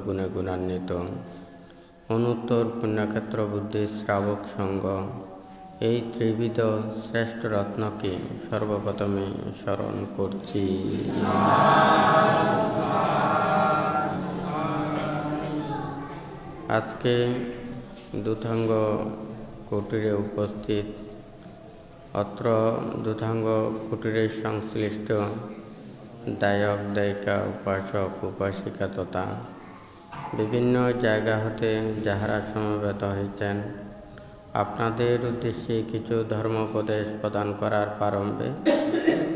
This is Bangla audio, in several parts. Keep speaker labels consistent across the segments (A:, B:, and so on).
A: গুণে গুণান্বিত অনুত্তর পুণ্যক্ষেত্র বুদ্ধি শ্রাবক সংঘ এই ত্রিবিধ শ্রেষ্ঠ রত্নকে সর্বপ্রথমে স্মরণ করছি। আজকে দুধাঙ্গ কুটিরে উপস্থিত অত্র দুধাঙ্গ কুটিরের সংশ্লিষ্ট দায়ক দায়িকা উপাসক উপাসিকা তথা বিভিন্ন জায়গা হতে যাহারা সমবেত হয়েছেন, আপনাদের উদ্দেশ্যে কিছু ধর্মোপদেশ প্রদান করার প্রারম্ভে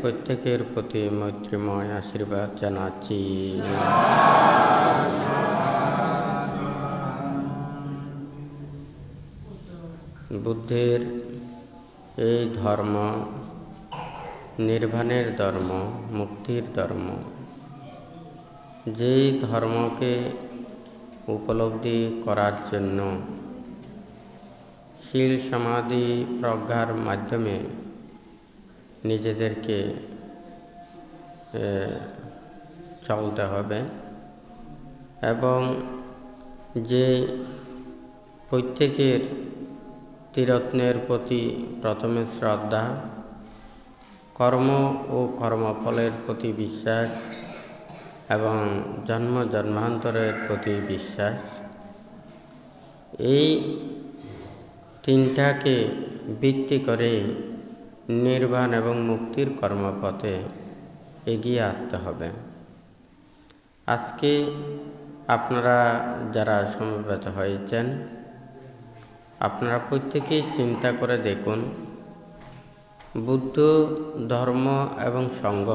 A: প্রত্যেকের প্রতি মৈত্রীময় আশীর্বাদ জানাচ্ছি। বুদ্ধের এই ধর্ম নির্বাণের ধর্ম, মুক্তির ধর্ম। যেই ধর্মকে উপলব্ধি করার জন্য শীল সমাধি প্রজ্ঞার মাধ্যমে নিজেদেরকে চলতে হবে এবং যে প্রত্যেকের ত্রিরত্নের প্রতি প্রথমে শ্রদ্ধা, কর্ম ও কর্মফলের প্রতি বিশ্বাস এবং জন্ম জন্মান্তরের প্রতি বিশ্বাস, এই তিনটাকে ভিত্তি করে নির্বাণ এবং মুক্তির কর্মপথে এগিয়ে আসতে হবে। আজকে আপনারা যারা সমবেত হয়েছেন, আপনারা প্রত্যেকেই চিন্তা করে দেখুন, বুদ্ধ ধর্ম এবং সংঘ,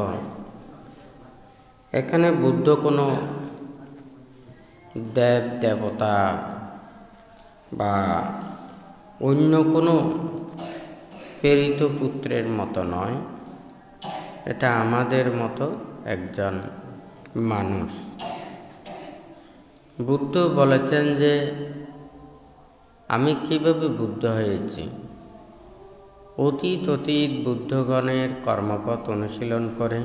A: এখানে বুদ্ধ কোনো দেব দেবতা বা অন্য কোনো প্রেরিত পুত্রের মতো নয়, এটা আমাদের মতো একজন মানুষ। বুদ্ধ বলেছেন যে আমি কিভাবে বুদ্ধ হয়েছি। অতীত বুদ্ধগণের কর্মপথ অনুশীলন করে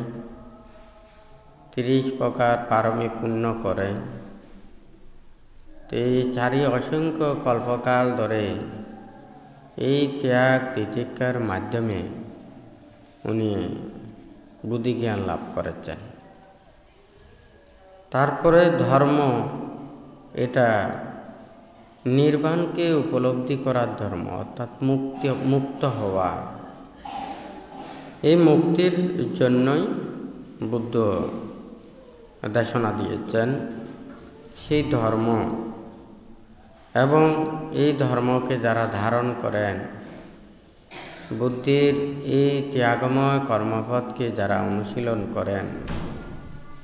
A: 30 প্রকার পারমী পুণ্য করে এই চারি অসংখ্য কল্পকাল ধরে এই ত্যাগ তিতিক্ষার মাধ্যমে উনি বুদ্ধিজ্ঞান লাভ করেছেন। তারপরে ধর্ম, এটা নির্বাণকে উপলব্ধি করার ধর্ম, অর্থাৎ মুক্ত হওয়া। এই মুক্তির জন্যই বুদ্ধ দেশনা দিয়েছেন সেই ধর্ম, এবং এই ধর্মকে যারা ধারণ করেন, বুদ্ধির এই ত্যাগময় কর্মপথকে যারা অনুশীলন করেন,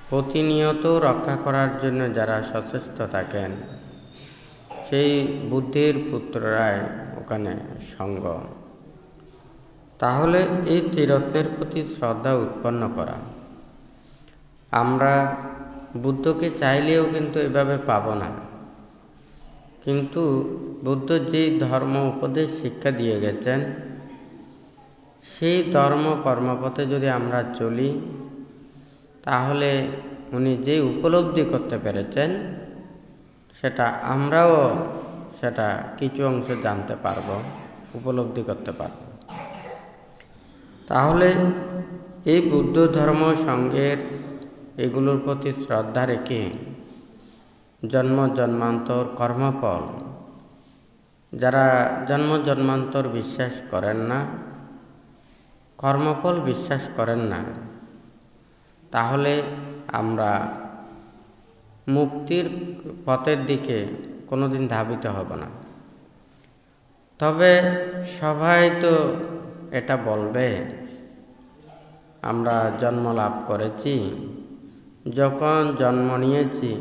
A: প্রতিনিয়ত রক্ষা করার জন্য যারা সচেষ্ট থাকেন, সেই বুদ্ধির পুত্ররাই ওখানে সঙ্গ। তাহলে এই ত্রিরত্নের প্রতি শ্রদ্ধা উৎপন্ন করা, আমরা বুদ্ধকে চাইলেও কিন্তু এভাবে পাব না। কিন্তু বুদ্ধ যেই ধর্ম উপদেশ শিক্ষা দিয়ে গেছেন, সেই ধর্ম কর্মপথে যদি আমরা চলি, তাহলে উনি যে উপলব্ধি করতে পেরেছেন, সেটা আমরাও সেটা কিছু অংশ জানতে পারব, উপলব্ধি করতে পারব। তাহলে এই বুদ্ধ ধর্ম সঙ্গের এগুলোর প্রতি শ্রদ্ধা রেখে জন্ম জন্মান্তর কর্মফল, যারা জন্ম জন্মান্তর বিশ্বাস করেন না, কর্মফল বিশ্বাস করেন না, তাহলে আমরা মুক্তির পথের দিকে কোনোদিন ধাবিত হব না। তবে সবাই তো এটা বলবে, আমরা জন্ম লাভ করেছি, যখন জন্ম নিয়েছি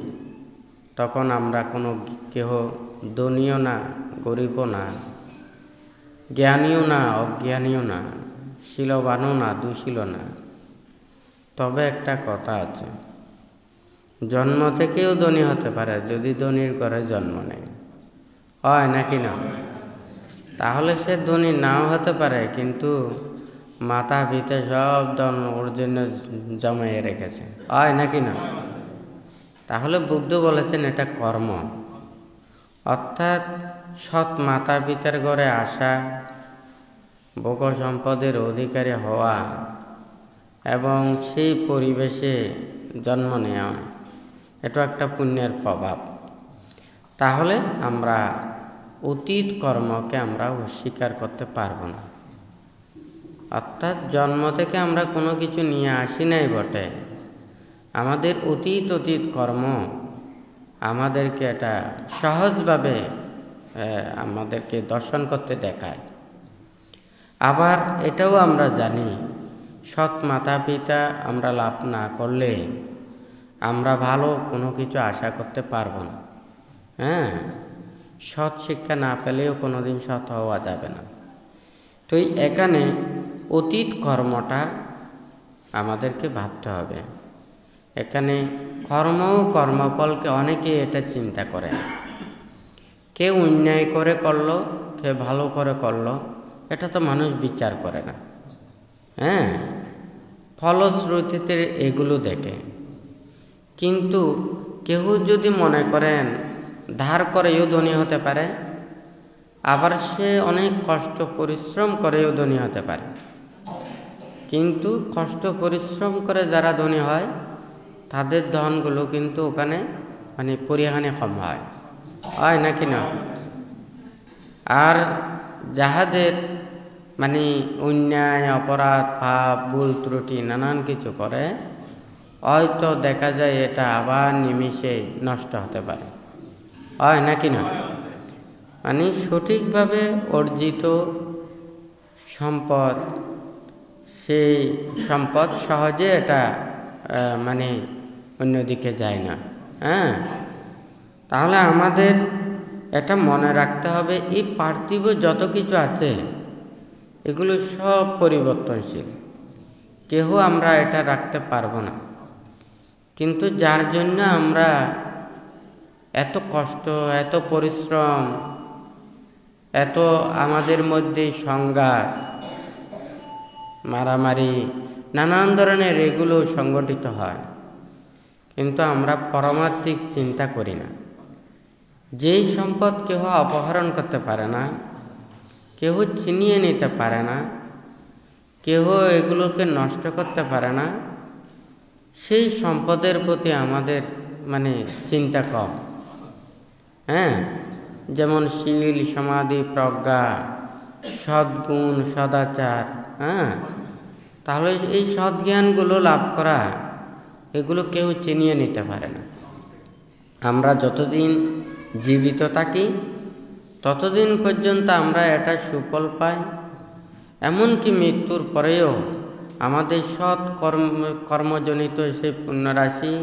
A: তখন আমরা কোনো কেহ ধনীও না, গরিবও না, জ্ঞানীও না, অজ্ঞানীও না, শীলবানও না, দুশীলও না। তবে একটা কথা আছে, জন্ম থেকেও ধনী হতে পারে যদি ধনীর ঘরে জন্ম নেয়, হয় নাকি না? তাহলে সে ধনী নাও হতে পারে, কিন্তু মাথা পিতা সব ধন ওর জন্য জমাইয়ে রেখেছে, হয় নাকি না? তাহলে বুদ্ধ বলেছেন এটা কর্ম, অর্থাৎ সৎ মাতা পিতার ঘরে আসা, ভোগ সম্পদের অধিকারী হওয়া এবং সেই পরিবেশে জন্ম নেওয়া, এটা একটা পুণ্যের প্রভাব। তাহলে আমরা অতীত কর্মকে আমরা অস্বীকার করতে পারবো না। অর্থাৎ জন্ম থেকে আমরা কোনো কিছু নিয়ে আসি নাই বটে, আমাদের অতীত কর্ম আমাদেরকে এটা সহজভাবে আমাদেরকে দর্শন করতে দেখায়। আবার এটাও আমরা জানি, সৎ মাতা পিতা আমরা লাভ না করলে আমরা ভালো কোনো কিছু আশা করতে পারবো না। সৎ শিক্ষা না পেলেও কোনোদিন সৎ হওয়া যাবে না। তো এখানে অতীত কর্মটা আমাদেরকে ভাবতে হবে। এখানে কর্ম ও কর্মফলকে অনেকে এটা চিন্তা করে, কেউ অন্যায় করে করলো, কেউ ভালো করে করলো, এটা তো মানুষ বিচার করে না। ফলশ্রুতিতে এগুলো দেখে। কিন্তু কেউ যদি মনে করেন ধার করেও ধনী হতে পারে, আবার সে অনেক কষ্ট পরিশ্রম করেও ধনী হতে পারে। কিন্তু কষ্ট পরিশ্রম করে যারা ধনী হয় তাদের ধনগুলো কিন্তু ওখানে পরিহানে কম হয় নাকি না? আর যাহাদের অন্যায়, অপরাধ, পাপ, ভুল ত্রুটি নানান কিছু করে, হয়তো দেখা যায় এটা আবার নিমিষে নষ্ট হতে পারে, হয় নাকি না? সঠিকভাবে অর্জিত সম্পদ, সেই সম্পদ সহজে এটা অন্যদিকে যায় না। তাহলে আমাদের এটা মনে রাখতে হবে, এই পার্থিব যত কিছু আছে এগুলো সব পরিবর্তনশীল, কেহ আমরা এটা রাখতে পারবো না। কিন্তু যার জন্য আমরা এত কষ্ট, এত পরিশ্রম, এত আমাদের মধ্যে সংঘাত, মারামারি, নানান ধরনের এগুলো সংগঠিত হয়, কিন্তু আমরা পারমার্থিক চিন্তা করি না। যেই সম্পদ কেহ অপহরণ করতে পারে না, কেহ ছিনিয়ে নিতে পারে না, কেহ এগুলোকে নষ্ট করতে পারে না, সেই সম্পদের প্রতি আমাদের চিন্তা কম। যেমন শীল, সমাধি, প্রজ্ঞা, সদ্গুণ, সদাচার। তাহলে এই সদ্জ্ঞানগুলো লাভ করা, এগুলো কেউ চিনিয়ে নিতে পারে না। আমরা যতদিন জীবিত থাকি ততদিন পর্যন্ত আমরা এটা সুফল পাই। এমনকি মৃত্যুর পরেও আমাদের সৎ কর্মজনিত সেই পুণ্যরাশি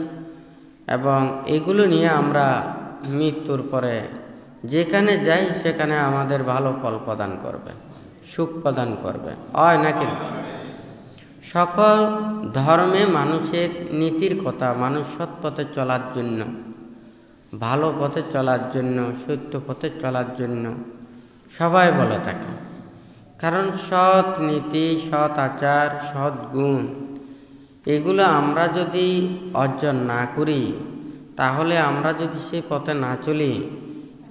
A: এবং এগুলো নিয়ে আমরা মৃত্যুর পরে যেখানে যাই সেখানে আমাদের ভালো ফল প্রদান করবে, সুখ প্রদান করবে, হয় নাকি? সকল ধর্মে মানুষের নীতির কথা, মানুষ সৎ পথে চলার জন্য, ভালো পথে চলার জন্য, সত্য পথে চলার জন্য সবাই বলে থাকে। কারণ সৎ নীতি, সৎ আচার, সৎ গুণ এগুলো আমরা যদি অর্জন না করি, তাহলে আমরা যদি সেই পথে না চলি,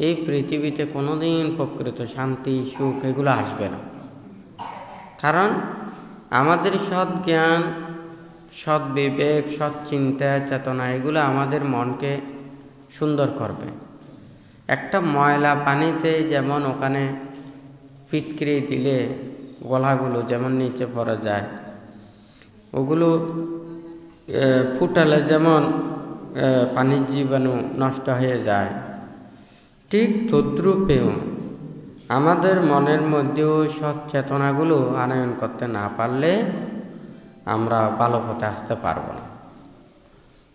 A: এই পৃথিবীতে কোনোদিন প্রকৃত শান্তি, সুখ এগুলো আসবে না। কারণ আমাদের সৎ জ্ঞান, সৎ বিবেক, সৎ চিন্তা, চেতনা এগুলো আমাদের মনকে সুন্দর করবে। একটা ময়লা পানিতে যেমন ওখানে ফিটকিরি দিলে গলাগুলো যেমন নিচে পড়ে যায়, ওগুলো ফুটালে যেমন পানির জীবাণু নষ্ট হয়ে যায়, ঠিক তদ্রূপেও আমাদের মনের মধ্যেও সৎ চেতনাগুলো আনয়ন করতে না পারলে আমরা ভালো পথে আসতে পারবো না।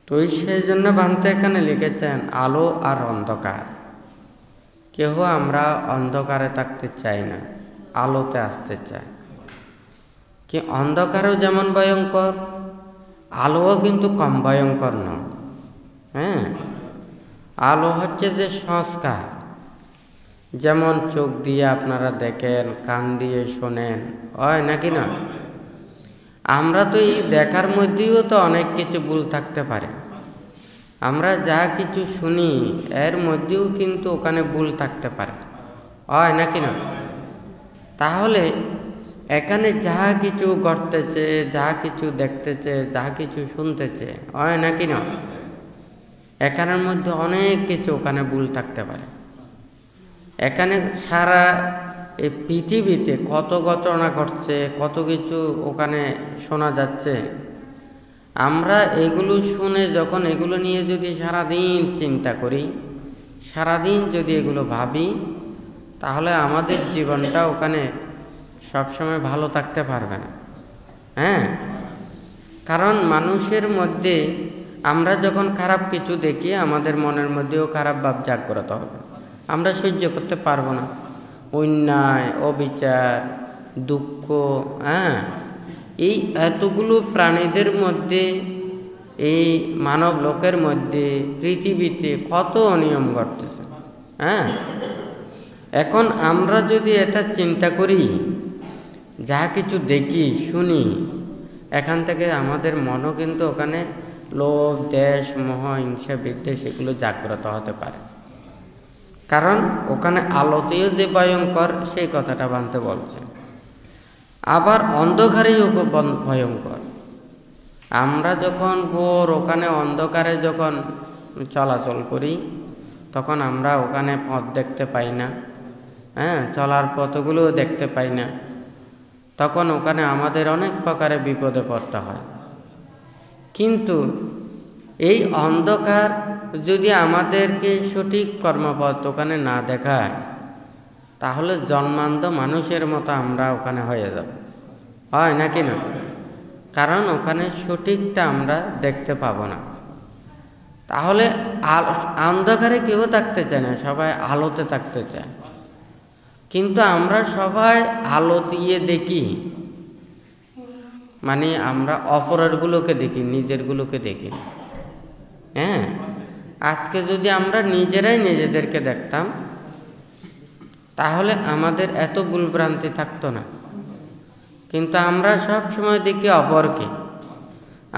A: তো সেই জন্য বান্তে এখানে লিখেছেন আলো আর অন্ধকার। কেহ আমরা অন্ধকারে থাকতে চাই না, আলোতে আসতে চাই। কি অন্ধকারও যেমন ভয়ঙ্কর, আলোও কিন্তু কম ভয়ঙ্কর নয়। আলো হচ্ছে যে সংস্কার, যেমন চোখ দিয়ে আপনারা দেখেন, কান দিয়ে শোনেন, হয় নাকি না? আমরা তো এই দেখার মধ্যেও তো অনেক কিছু ভুল থাকতে পারে। আমরা যা কিছু শুনি এর মধ্যেও কিন্তু ওখানে ভুল থাকতে পারে, হয় নাকি না? তাহলে এখানে যা কিছু ঘটতেছে, যা কিছু দেখতেছে, যা কিছু শুনতেছে, হয় নাকি না? এখানের মধ্যে অনেক কিছু ওখানে ভুল থাকতে পারে। এখানে সারা এই পৃথিবীতে কত ঘটনা ঘটছে, কত কিছু ওখানে শোনা যাচ্ছে। আমরা এগুলো শুনে যখন এগুলো নিয়ে যদি সারাদিন চিন্তা করি, সারাদিন যদি এগুলো ভাবি, তাহলে আমাদের জীবনটা ওখানে সবসময় ভালো থাকতে পারবে না। হ্যাঁ, কারণ মানুষের মধ্যে আমরা যখন খারাপ কিছু দেখি, আমাদের মনের মধ্যেও খারাপ ভাব জাগ্রত হবে। আমরা সহ্য করতে পারবো না অন্যায়, অবিচার, দুঃখ। হ্যাঁ, এই এতগুলো প্রাণীদের মধ্যে, এই মানব লোকের মধ্যে, পৃথিবীতে কত অনিয়ম ঘটতেছে। হ্যাঁ, এখন আমরা যদি এটা চিন্তা করি, যা কিছু দেখি শুনি, এখান থেকে আমাদের মনও কিন্তু ওখানে লোভ, দেশ, মোহ, হিংসা, বিদ্বেষ এগুলো জাগ্রত হতে পারে। কারণ ওখানে আলোতেও যে ভয়ঙ্কর সেই কথাটা বানতে বলছে, আবার অন্ধকারেও ভয়ঙ্কর। আমরা যখন ওখানে অন্ধকারে যখন চলাচল করি, তখন আমরা ওখানে পথ দেখতে পাই না। হ্যাঁ, চলার পথগুলোও দেখতে পাই না। তখন ওখানে আমাদের অনেক প্রকারে বিপদে পড়তে হয়। কিন্তু এই অন্ধকার যদি আমাদেরকে সঠিক কর্মপথ ওখানে না দেখায়, তাহলে জন্মান্ধ মানুষের মতো আমরা ওখানে হয়ে যাব, হয় নাকি না? কারণ ওখানে সঠিকটা আমরা দেখতে পাবো না। তাহলে অন্ধকারে কেউ থাকতে চায় না, সবাই আলোতে থাকতে চায়। কিন্তু আমরা সবাই আলো দিয়ে দেখি, মানে আমরা অপরেরগুলোকে দেখি, নিজেরগুলোকে দেখি। হ্যাঁ, আজকে যদি আমরা নিজেরাই নিজেদেরকে দেখতাম, তাহলে আমাদের এত ভুলভ্রান্তি থাকতো না। কিন্তু আমরা সব সময় দেখি অপরকে।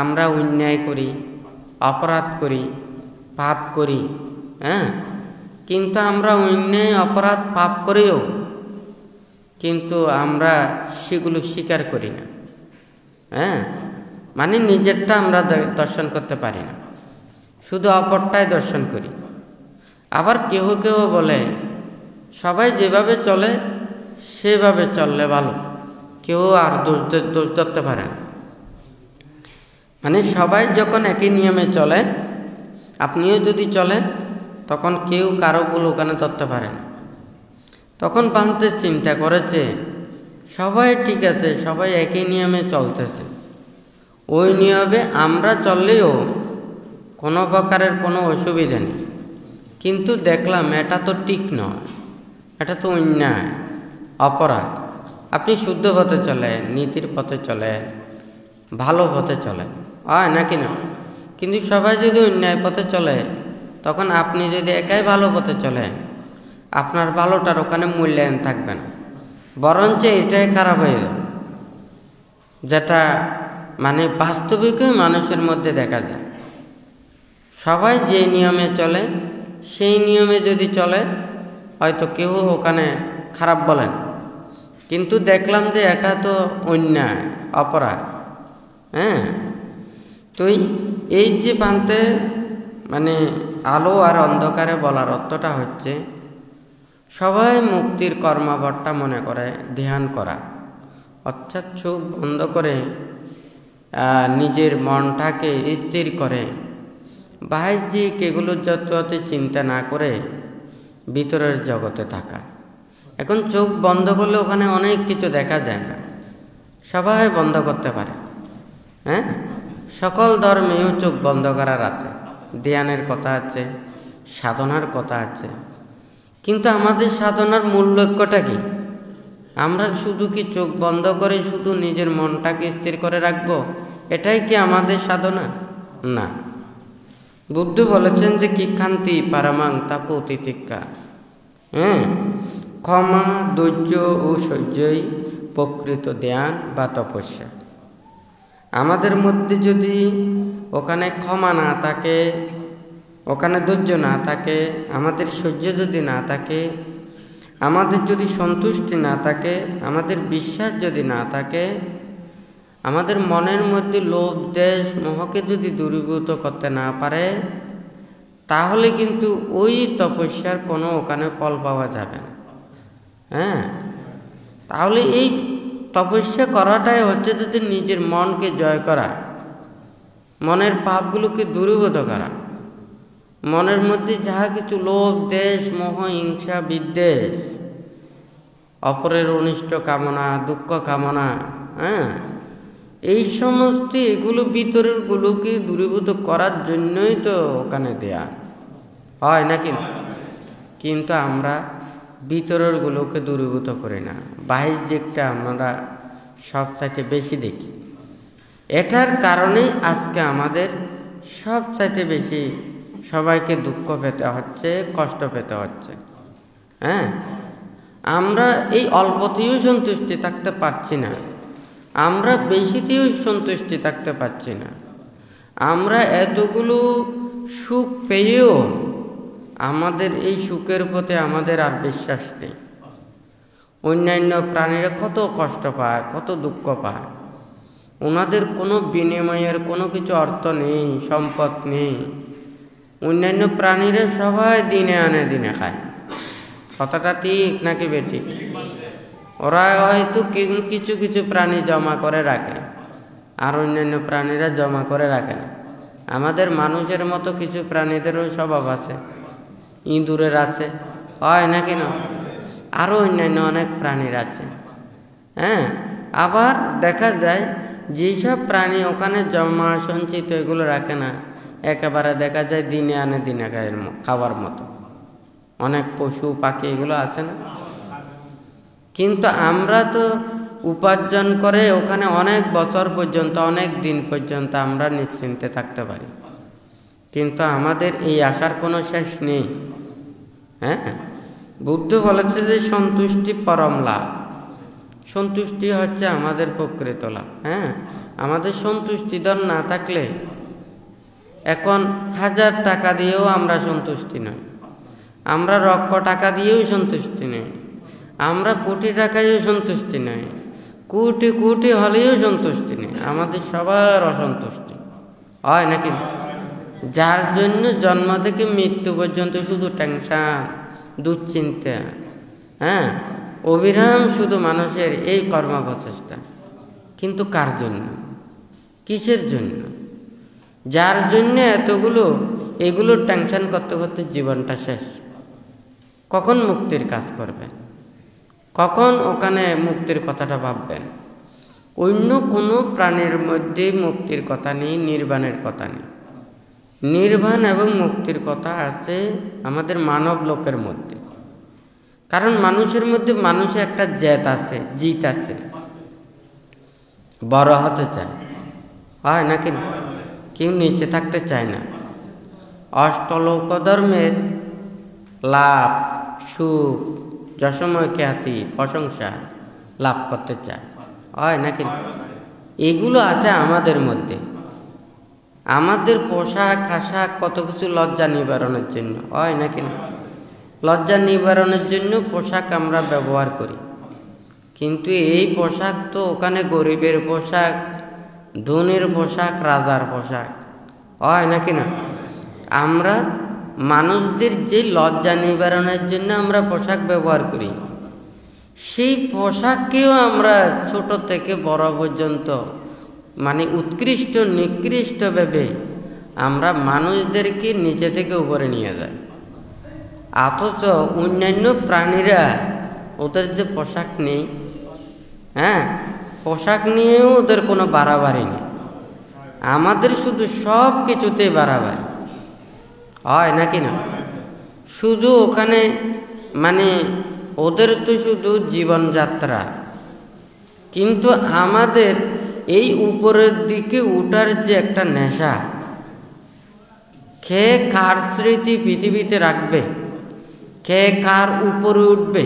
A: আমরা অন্যায় করি, অপরাধ করি, পাপ করি। হ্যাঁ, কিন্তু আমরা অন্যায়, অপরাধ, পাপ করেও কিন্তু আমরা সেগুলো স্বীকার করি না। হ্যাঁ, মানে নিজেরটা আমরা দর্শন করতে পারি না, শুধু অপরটাই দর্শন করি। আবার কেউ কেউ বলে সবাই যেভাবে চলে সেভাবে চললে ভালো, কেউ আর দোষ ধরতে পারে না। মানে সবাই যখন একই নিয়মে চলে, আপনিও যদি চলেন, তখন কেউ কারো ভুল ওখানে ধরতে পারে না। তখন বাঁধতে চিন্তা করেছে সবাই ঠিক আছে, সবাই একই নিয়মে চলতেছে, ওই নিয়মে আমরা চললেও কোনো প্রকারের কোনো অসুবিধা নেই। কিন্তু দেখলাম এটা তো ঠিক নয়, এটা তো অন্যায়, অপরাধ। আপনি শুদ্ধ পথে চলেন, নীতির পথে চলেন, ভালো পথে চলেন, হয় নাকি না? কিন্তু সবাই যদি অন্যায় পথে চলে, তখন আপনি যদি একাই ভালো পথে চলেন, আপনার ভালোটার ওখানে মূল্যায়ন থাকবে না, বরঞ্চ এটাই খারাপ হয়ে যাবে। যেটা মানে বাস্তবিকই মানুষের মধ্যে দেখা যায়। সবাই যে নিয়মে চলে সেই নিয়মে যদি চলে, হয়তো কেউ ওখানে খারাপ বলেন, কিন্তু দেখলাম যে এটা তো অন্যায়, অপরাধ। হ্যাঁ, তো এই যে বানতে মানে আলো আর অন্ধকারে বলার অর্থটা হচ্ছে সবাই মুক্তির কর্মপথটা মনে করে ধ্যান করা, অর্থাৎ চোখ বন্ধ করে নিজের মনটাকে স্থির করে বাহ্যিক এগুলোর যত্রতে চিন্তা না করে ভিতরের জগতে থাকা। এখন চোখ বন্ধ করলে ওখানে অনেক কিছু দেখা যায় না, সবাই বন্ধ করতে পারে। হ্যাঁ, সকল ধর্মেও চোখ বন্ধ করার আছে, ধ্যানের কথা আছে, সাধনার কথা আছে। কিন্তু আমাদের সাধনার মূল লক্ষ্যটা কি? আমরা শুধু কি চোখ বন্ধ করে শুধু নিজের মনটাকে স্থির করে রাখবো, এটাই কি আমাদের সাধনা? না। বুদ্ধ বলেছেন যে কি ক্ষান্তি পারমাং তাপ তিতিক্ষা। হ্যাঁ, ক্ষমা, ধৈর্য ও সহ্যই প্রকৃত ধ্যান বা তপস্যা। আমাদের মধ্যে যদি ওখানে ক্ষমা না থাকে, ওখানে ধৈর্য না থাকে, আমাদের সহ্য যদি না থাকে, আমাদের যদি সন্তুষ্টি না থাকে, আমাদের বিশ্বাস যদি না থাকে, আমাদের মনের মধ্যে লোভ দেশ মোহকে যদি দূরীভূত করতে না পারে, তাহলে কিন্তু ওই তপস্যার কোনো ওখানে ফল পাওয়া যাবে না। হ্যাঁ, তাহলে এই তপস্যা করাটাই হচ্ছে যদি নিজের মনকে জয় করা, মনের পাপগুলোকে দূরীভূত করা, মনের মধ্যে যাহা কিছু লোভ দেশ মোহ হিংসা বিদ্বেষ, অপরের অনিষ্ট কামনা, দুঃখ কামনা, হ্যাঁ, এই সমস্ত এগুলো ভিতরের গুলোকে দূরীভূত করার জন্যই তো ওখানে দেয়া হয় নাকি? কিন্তু আমরা ভিতরের গুলোকে দূরীভূত করি না, বাহ্যিকটা আমরা সবচাইতে বেশি দেখি। এটার কারণে আজকে আমাদের সবচাইতে বেশি সবাইকে দুঃখ পেতে হচ্ছে, কষ্ট পেতে হচ্ছে। হ্যাঁ, আমরা এই অল্পতেও সন্তুষ্টি থাকতে পারছি না, আমরা বেশিতেও সন্তুষ্টি থাকতে পারছি না। আমরা এতগুলো সুখ পেয়েও আমাদের এই সুখের প্রতি আমাদের আর বিশ্বাস নেই। অন্যান্য প্রাণীরা কত কষ্ট পায়, কত দুঃখ পায়, ওনাদের কোনো বিনিময়ের কোনো কিছু অর্থ নেই, সম্পদ নেই। অন্যান্য প্রাণীরা সবাই দিনে আনে দিনে খায়। কথাটা ঠিক নাকি বেটি? ওরা হয়তো কিছু কিছু প্রাণী জমা করে রাখে, আর অন্যান্য প্রাণীরা জমা করে রাখে না। আমাদের মানুষের মতো কিছু প্রাণীদেরও স্বভাব আছে, ইঁদুরের আছে, হয় নাকি না? আরও অন্যান্য অনেক প্রাণীর আছে। হ্যাঁ, আবার দেখা যায় যেসব প্রাণী ওখানে জমা সঞ্চিত এগুলো রাখে না, একেবারে দেখা যায় দিনে আনে দিনে খাওয়ার মতো অনেক পশু পাখি এগুলো আছে না। কিন্তু আমরা তো উপার্জন করে ওখানে অনেক বছর পর্যন্ত, অনেক দিন পর্যন্ত আমরা নিশ্চিন্তে থাকতে পারি, কিন্তু আমাদের এই আশার কোনো শেষ নেই। হ্যাঁ, বুদ্ধ বলেছে যে সন্তুষ্টি পরম লাভ, সন্তুষ্টি হচ্ছে আমাদের প্রকৃত লাভ। হ্যাঁ, আমাদের সন্তুষ্টি ধন না থাকলে, এখন 1000 টাকা দিয়েও আমরা সন্তুষ্টি নই, আমরা লক্ষ টাকা দিয়েও সন্তুষ্টি নই, আমরা কোটি টাকায়ও সন্তুষ্টি নই, কোটি কোটি হলেও সন্তুষ্টি নেই, আমাদের সবার অসন্তুষ্টি হয় নাকি? যার জন্য জন্ম থেকে মৃত্যু পর্যন্ত শুধু টেনশন, দুশ্চিন্তা, হ্যাঁ, অবিরাম শুধু মানুষের এই কর্মপ্রচেষ্টা। কিন্তু কার জন্য, কিসের জন্য? যার জন্য এগুলো টেনশন করতে করতে জীবনটা শেষ। কখন মুক্তির কাজ করবেন? কখন ওখানে মুক্তির কথাটা ভাববেন? অন্য কোনো প্রাণীর মধ্যে মুক্তির কথা নেই, নির্বাণের কথা নেই। নির্বাণ এবং মুক্তির কথা আছে আমাদের মানব লোকের মধ্যে। কারণ মানুষের মধ্যে মানুষের একটা জেদ আছে, জিত আছে, বড় হতে চায়, হয় নাকি? কেউ নিচে থাকতে চায় না। অষ্টলোক ধর্মের লাভ, সুখ, যশময় খ্যাতি, প্রশংসা লাভ করতে চায়, হয় নাকি? এগুলো আছে আমাদের মধ্যে। আমাদের পোশাক আশাক কত কিছু লজ্জা নিবারণের জন্য, হয় নাকি? লজ্জা নিবারণের জন্য পোশাক আমরা ব্যবহার করি, কিন্তু এই পোশাক তো ওখানে গরিবের পোশাক, ধনীর পোশাক, রাজার পোশাক, হয় নাকি না? আমরা মানুষদের যে লজ্জা নিবারণের জন্য আমরা পোশাক ব্যবহার করি, সেই পোশাককেও আমরা ছোট থেকে বড় পর্যন্ত মানে উৎকৃষ্ট নিকৃষ্ট ভেবে আমরা মানুষদেরকে নিচে থেকে উপরে নিয়ে যাই। অথচ অন্যান্য প্রাণীরা ওদের যে পোশাক নেই, হ্যাঁ, পোশাক নিয়েও ওদের কোনো বাড়াবাড়ি নেই। আমাদের শুধু সব কিছুতেই বাড়াবাড়ি, হয় নাকি না? শুধু ওখানে মানে ওদের তো শুধু জীবনযাত্রা, কিন্তু আমাদের এই উপরের দিকে উঠার যে একটা নেশা, কে কার স্মৃতি পৃথিবীতে রাখবে, কে কার উপরে উঠবে,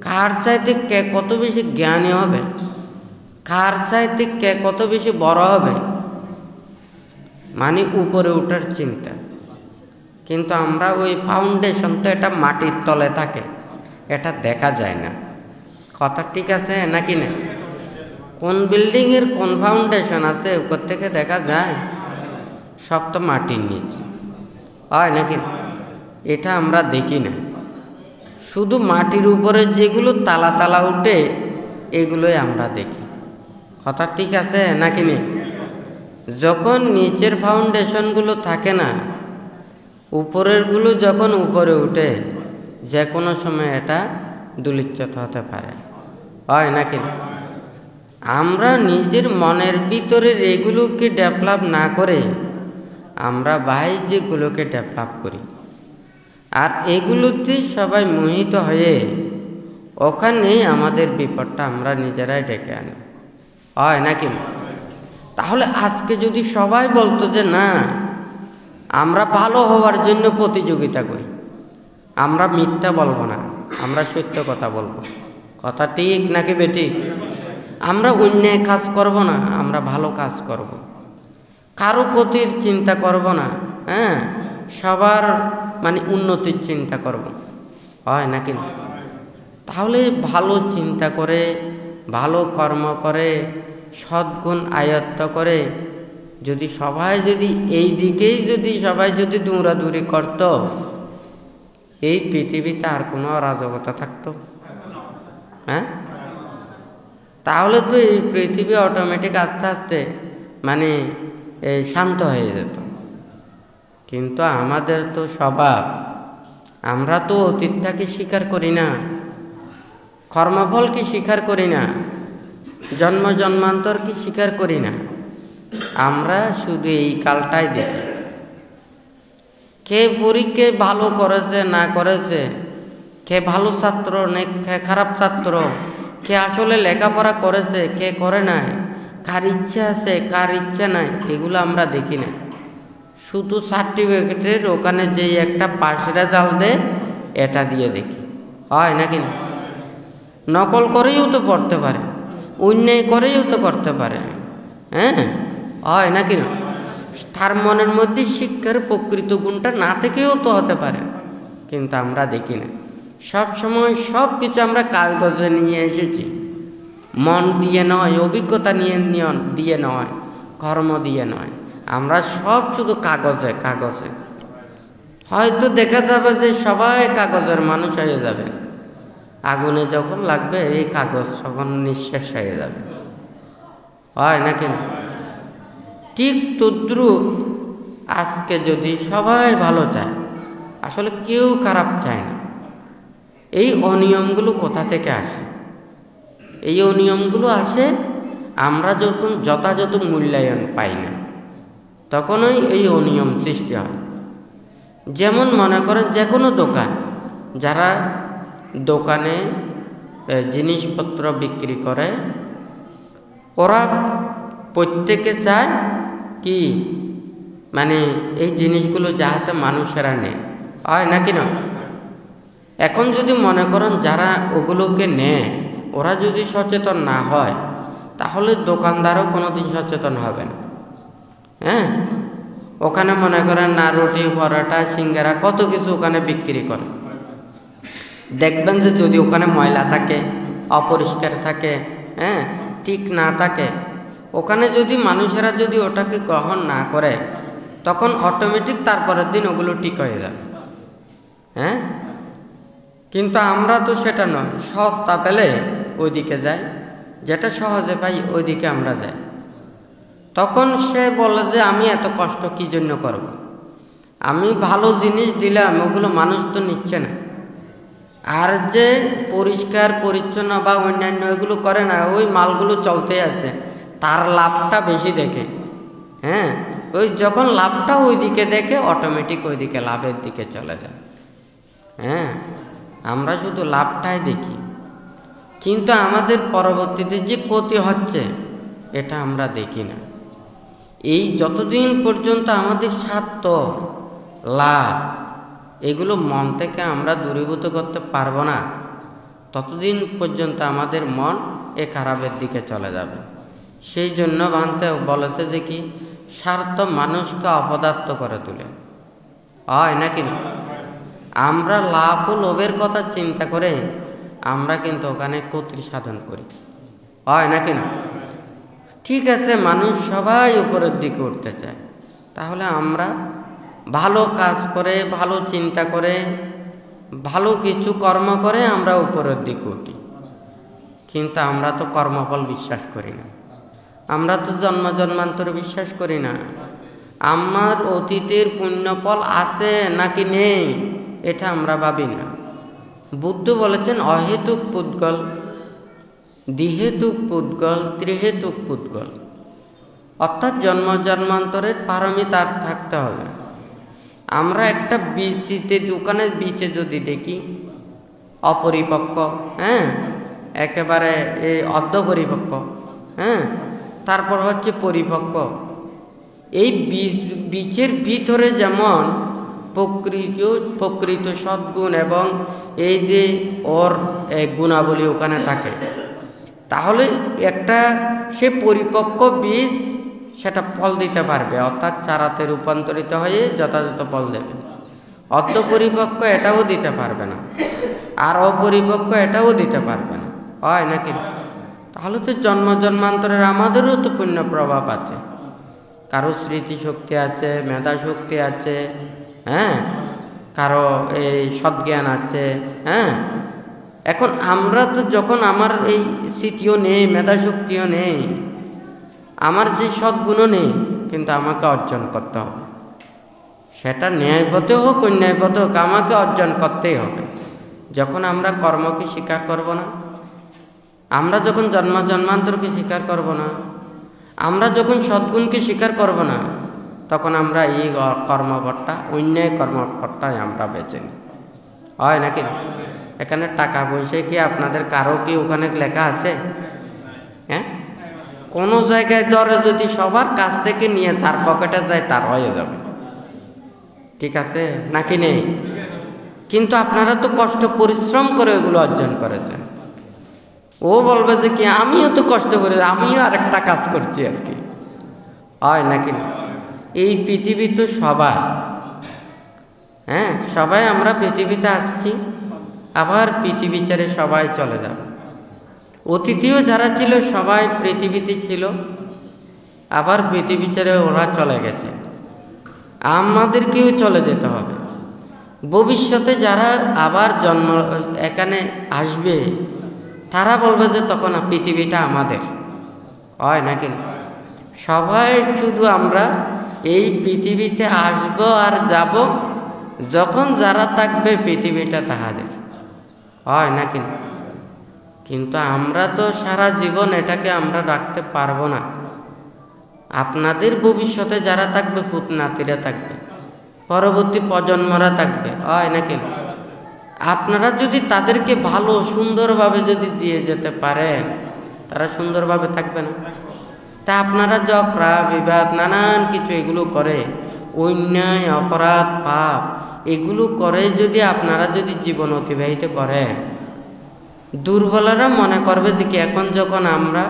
A: কার চাইতে কে কত বেশি জ্ঞানী হবে, কার চাইতে কে কত বেশি বড় হবে, মানে উপরে উঠার চিন্তা। কিন্তু আমরা ওই ফাউন্ডেশন তো এটা মাটির তলে থাকে, এটা দেখা যায় না। কথা ঠিক আছে নাকি না? কোন বিল্ডিংয়ের কোন ফাউন্ডেশন আছে উপর থেকে দেখা যায়? সব তো মাটির নিচে, হয় নাকি? এটা আমরা দেখি না, শুধু মাটির উপরে যেগুলো তালা তালা উঠে এগুলোই আমরা দেখি। কথা ঠিক আছে নাকি না? যখন নিচের ফাউন্ডেশনগুলো থাকে না, উপরেরগুলো যখন উপরে উঠে, যে কোনো সময় এটা দুলিচ্যুত হতে পারে, হয় নাকি? আমরা নিজের মনের ভিতরে এগুলোকে ডেভেলপ না করে আমরা বাহ্যগুলোকে ডেভেলপ করি, আর এগুলোতে সবাই মোহিত হয়ে ওখানেই আমাদের বিপদটা আমরা নিজেরাই ডেকে আনি, হয় নাকি? তাহলে আজকে যদি সবাই বলতো যে না, আমরা ভালো হওয়ার জন্য প্রতিযোগিতা করি, আমরা মিথ্যা বলবো না, আমরা সত্য কথা বলবো। কথা ঠিক নাকি বেঠিক? আমরা অন্যায় কাজ করব না, আমরা ভালো কাজ করব, কারো ক্ষতির চিন্তা করব না, হ্যাঁ, সবার মানে উন্নতির চিন্তা করব, হয় নাকি? তাহলে ভালো চিন্তা করে, ভালো কর্ম করে, সদ্গুণ আয়ত্ত করে যদি সবাই যদি এই দিকেই যদি সবাই যদি দৌড়াদৌড়ি করত, এই পৃথিবীতে আর কোনো অরাজকতা থাকতো? হ্যাঁ, তাহলে তো এই পৃথিবী অটোমেটিক আস্তে আস্তে মানে শান্ত হয়ে যেত। কিন্তু আমাদের তো স্বভাব, আমরা তো অতীতটাকে স্বীকার করি না, কর্মফলকে স্বীকার করি না, জন্ম জন্মান্তরকে স্বীকার করি না, আমরা শুধু এই কালটাই দেখি। কে পরীক্ষায় ভালো করেছে না করেছে, কে ভালো ছাত্র না কে খারাপ ছাত্র, কে আসলে লেখাপড়া করেছে কে করে নাই, কার ইচ্ছা আছে কার ইচ্ছা নাই, এগুলো আমরা দেখি না। শুধু সার্টিফিকেটের ওখানে যে একটা পাস রেজাল্ট দেয় এটা দিয়ে দেখি, হয় নাকি? নকল করেও তো পড়তে পারে, অন্যায় করেও তো করতে পারে, হ্যাঁ, হয় নাকি না? তার মনের মধ্যে শিক্ষার প্রকৃত গুণটা না থেকেও তো হতে পারে, কিন্তু আমরা দেখি না। সব সময় সব কিছু আমরা কাগজে নিয়ে এসেছি, মন দিয়ে নয়, অভিজ্ঞতা দিয়ে নয়, কর্ম দিয়ে নয়, আমরা সব শুধু কাগজে কাগজে। হয়তো দেখা যাবে যে সবাই কাগজের মানুষ হয়ে যাবে, আগুনে যখন লাগবে এই কাগজ তখন নিঃশেষ হয়ে যাবে, হয় নাকি? ঠিক তদ্রুপ আজকে যদি সবাই ভালো চায়, আসলে কেউ খারাপ চায় না। এই অনিয়মগুলো কোথা থেকে আসে? এই অনিয়মগুলো আসে আমরা যখন যথাযথ মূল্যায়ন পাই না, তখনই এই অনিয়ম সৃষ্টি হয়। যেমন মনে করেন যে কোনো দোকান, যারা দোকানে জিনিসপত্র বিক্রি করে, ওরা প্রত্যেকে চায় কি মানে এই জিনিসগুলো যাহাতে মানুষেরা নেয়, হয় নাকি না? এখন যদি মনে করেন যারা ওগুলোকে নেয় ওরা যদি সচেতন না হয়, তাহলে দোকানদারও কোনোদিন সচেতন হবে না। হ্যাঁ, ওখানে মনে করেন না রুটি পরোটা সিঙ্গারা কত কিছু ওখানে বিক্রি করে, দেখবেন যে যদি ওখানে ময়লা থাকে, অপরিষ্কার থাকে, হ্যাঁ, ঠিক না থাকে, ওখানে যদি মানুষেরা যদি ওটাকে গ্রহণ না করে, তখন অটোমেটিক তারপরের দিন ওগুলো ঠিক হয়ে যাবে। হ্যাঁ, কিন্তু আমরা তো সেটা নয়, সস্তা পেলে ওইদিকে যাই, যেটা সহজে পাই ওইদিকে আমরা যাই। তখন সে বলে যে আমি এত কষ্ট কী জন্য করব, আমি ভালো জিনিস দিলাম ওগুলো মানুষ তো নিচ্ছে না, আর যে পরিষ্কার পরিচ্ছন্ন বা অন্যান্য এগুলো করে না, ওই মালগুলো চলতে আছে, তার লাভটা বেশি দেখে। হ্যাঁ, ওই যখন লাভটা ওই দিকে দেখে অটোমেটিক ওই দিকে লাভের দিকে চলে যায়। হ্যাঁ, আমরা শুধু লাভটাই দেখি, কিন্তু আমাদের পরবর্তীতে যে ক্ষতি হচ্ছে এটা আমরা দেখি না। এই যতদিন পর্যন্ত আমাদের স্বার্থ লাভ এগুলো মন থেকে আমরা দূরীভূত করতে পারবো না, ততদিন পর্যন্ত আমাদের মন এ খারাপের দিকে চলে যাবে। সেই জন্য বানতে বলেছে যে কি, স্বার্থ মানুষকে অপদার্থ করে তোলে। হয় নাকি না? আমরা লাভ ও লোভের কথা চিন্তা করে আমরা কিন্তু ওখানে কর্তৃ সাধন করি, হয় নাকি না? ঠিক আছে, মানুষ সবাই উপরের দিকে উঠতে চায়, তাহলে আমরা ভালো কাজ করে, ভালো চিন্তা করে, ভালো কিছু কর্ম করে আমরা উপরের দিকে উঠি। কিন্তু আমরা তো কর্মফল বিশ্বাস করি না, আমরা তো জন্ম জন্মান্তরে বিশ্বাস করি না। আমার অতীতের পুণ্যফল আছে নাকি নেই এটা আমরা ভাবি না। বুদ্ধ বলেছেন অহেতুক পুদ্গল, দ্বিহেতুক পুদ্গল, ত্রিহেতুক পুদ্গল। অর্থাৎ জন্ম জন্মান্তরের পারমি তার থাকতে হবে। আমরা একটা বীজতে দোকানে বীজে যদি দেখি অপরিপক্ক, একেবারে এই অর্ধপরিপক্ক, তারপর হচ্ছে পরিপক্ক। এই বীজের ভিতরে যেমন প্রকৃত সদ্গুণ এবং এই যে ওর গুণাবলী ওখানে থাকে, তাহলে একটা সে পরিপক্ক বীজ সেটা ফল দিতে পারবে, অর্থাৎ চারাতে রূপান্তরিত হয়ে যথাযথ ফল দেবে। অর্ধপরিপক্ক এটাও দিতে পারবে না, আর অপরিপক্ক এটাও দিতে পারবে না, হয় নাকি? তাহলে তো জন্ম জন্মান্তরের আমাদেরও তো পুণ্য প্রভাব আছে। কারো স্মৃতিশক্তি আছে, মেধা শক্তি আছে, কারো এই সদ্জ্ঞান আছে। এখন আমরা তো যখন আমার এই স্মৃতিও নেই, মেধা শক্তিও নেই, আমার যে সদ্গুণও নেই, কিন্তু আমাকে অর্জন করতে হবে। সেটা ন্যায়পথে হোক অন্যায়পথে হোক, আমাকে অর্জন করতেই হবে। যখন আমরা কর্মকে স্বীকার করব না, আমরা যখন জন্ম জন্মান্তরকে স্বীকার করব না, আমরা যখন সদ্গুণকে স্বীকার করব না, তখন আমরা এই কর্মপথটা, অন্যায় কর্মপথটাই আমরা বেছে নিই, হয় নাকি? এখানে টাকা পয়সা কি আপনাদের কারো কি ওখানে লেখা আছে? কোনো জায়গায় ধরে যদি সবার কাছ থেকে নিয়ে যার পকেটে যায় তার হয়ে যাবে, ঠিক আছে নাকি নেই? কিন্তু আপনারা তো কষ্ট পরিশ্রম করে ওইগুলো অর্জন করেছেন। ও বলবে যে কি আমিও তো কষ্ট করে, আমিও আরেকটা কাজ করছি আর কি, হয় নাকি? এই পৃথিবী তো সবার, সবাই আমরা পৃথিবীতে আসছি, আবার পৃথিবী ছেড়ে সবাই চলে যাবে। অতীতেও যারা ছিল সবাই পৃথিবীতে ছিল, আবার পৃথিবী ছেড়ে ওরা চলে গেছে, আমাদেরকেও চলে যেতে হবে। ভবিষ্যতে যারা আবার জন্ম এখানে আসবে তারা বলবে যে তখন পৃথিবীটা আমাদের, হয় নাকি? সবাই শুধু আমরা এই পৃথিবীতে আসব আর যাব, যখন যারা থাকবে পৃথিবীটা তাহাদের, হয় নাকি? কিন্তু আমরা তো সারা জীবন এটাকে আমরা রাখতে পারবো না। আপনাদের ভবিষ্যতে যারা থাকবে পুতনাতিরা থাকবে, পরবর্তী প্রজন্মরা থাকবে, হয় নাকি? আপনারা যদি তাদেরকে ভালো সুন্দরভাবে যদি দিয়ে যেতে পারেন, তারা সুন্দরভাবে থাকবে না? তা আপনারা ঝগড়া বিবাদ নানান কিছু এগুলো করে, অন্যায় অপরাধ পাপ এগুলো করে যদি আপনারা যদি জীবন অতিবাহিত করেন, দুর্বলরা মনে করবে যে কি এখন যখন আমরা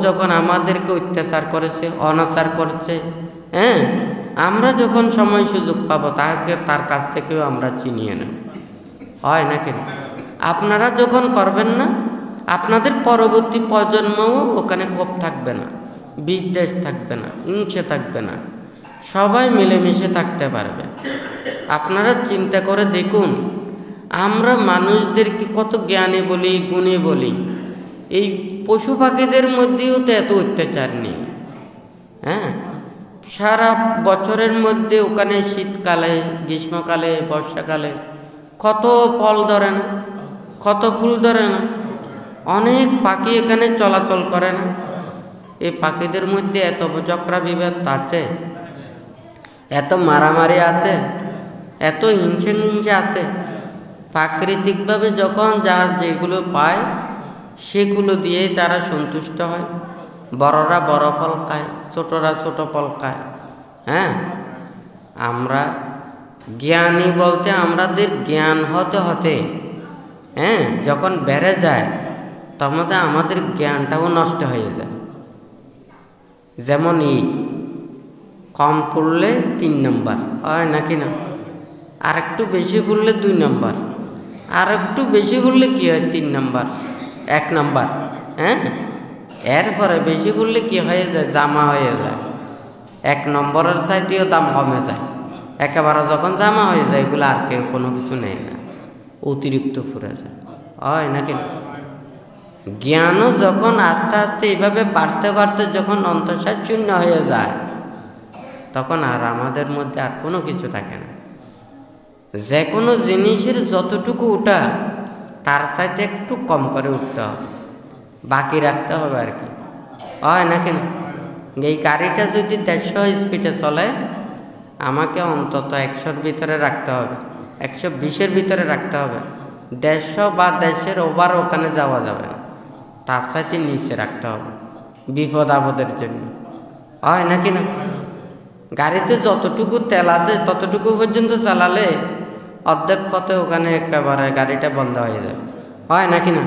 A: যখন আমাদেরকে অত্যাচার করেছে, অনাচার করছে, আমরা যখন সময় সুযোগ পাবো তার কাছ থেকেও আমরা চিনিয়ে নেব, হয় নাকি? আপনারা যখন করবেন না, আপনাদের পরবর্তী প্রজন্মও ওখানে ক্ষোভ থাকবে না, বিদ্বেষ থাকবে না, হিংসে থাকবে না, সবাই মিলেমিশে থাকতে পারবে। আপনারা চিন্তা করে দেখুন, আমরা মানুষদেরকে কত জ্ঞানী বলি, গুণী বলি, এই পশু পাখিদের মধ্যেও তো এত অত্যাচার নেই। সারা বছরের মধ্যে ওখানে শীতকালে, গ্রীষ্মকালে, বর্ষাকালে কত ফল ধরে না, কত ফুল ধরে না, অনেক পাখি এখানে চলাচল করে না। এই পাখিদের মধ্যে এত ঝগড়া বিবাদ আছে, এত মারামারি আছে, এত হিংসে আছে। প্রাকৃতিকভাবে যখন যার যেগুলো পায় সেগুলো দিয়েই তারা সন্তুষ্ট হয়। বড়রা বড় ফল খায়, ছোটরা ছোট ফল খায়। আমরা জ্ঞানী বলতে আমাদের জ্ঞান হতে হতে যখন বেড়ে যায় তখন আমাদের জ্ঞানটাও নষ্ট হয়ে যায়। যেমন কম পড়লে 3 নম্বর হয় নাকি না, আর একটু বেশি পড়লে 2 নম্বর, আর একটু বেশি পড়লে কি হয় 3 নম্বর 1 নম্বর। হ্যাঁ, এরপরে বেশি পড়লে কি হয়ে যায়, জামা হয়ে যায়, 1 নম্বরের চাইতেও দাম কমে যায়। একেবারে যখন জামা হয়ে যায় এগুলো আর কেউ কোনো কিছু নেয় না, অতিরিক্ত ফুরে যায়, হয় নাকি না। জ্ঞানও যখন আস্তে আস্তে এইভাবে বাড়তে বাড়তে যখন অন্তঃসার শূন্য হয়ে যায়, তখন আর আমাদের মধ্যে আর কোনো কিছু থাকে না। যে কোনো জিনিসের যতটুকু উঠা তার চাইতে একটু কম করে উঠতে হবে, বাকি রাখতে হবে আর কি, হয় নাকি না। এই গাড়িটা যদি 150 স্পিডে চলে, আমাকে অন্তত 100-র ভিতরে রাখতে হবে, 120-এর ভিতরে রাখতে হবে। 150 বা 150-এর ওভার ওখানে যাওয়া যাবে না, তার চাইতে নিচে রাখতে হবে বিপদ আপদের জন্য, হয় নাকি না। গাড়িতে যতটুকু তেল আছে ততটুকু পর্যন্ত চালালে অর্ধেক পথে ওখানে একেবারে গাড়িটা বন্ধ হয়ে যাবে, হয় নাকি না।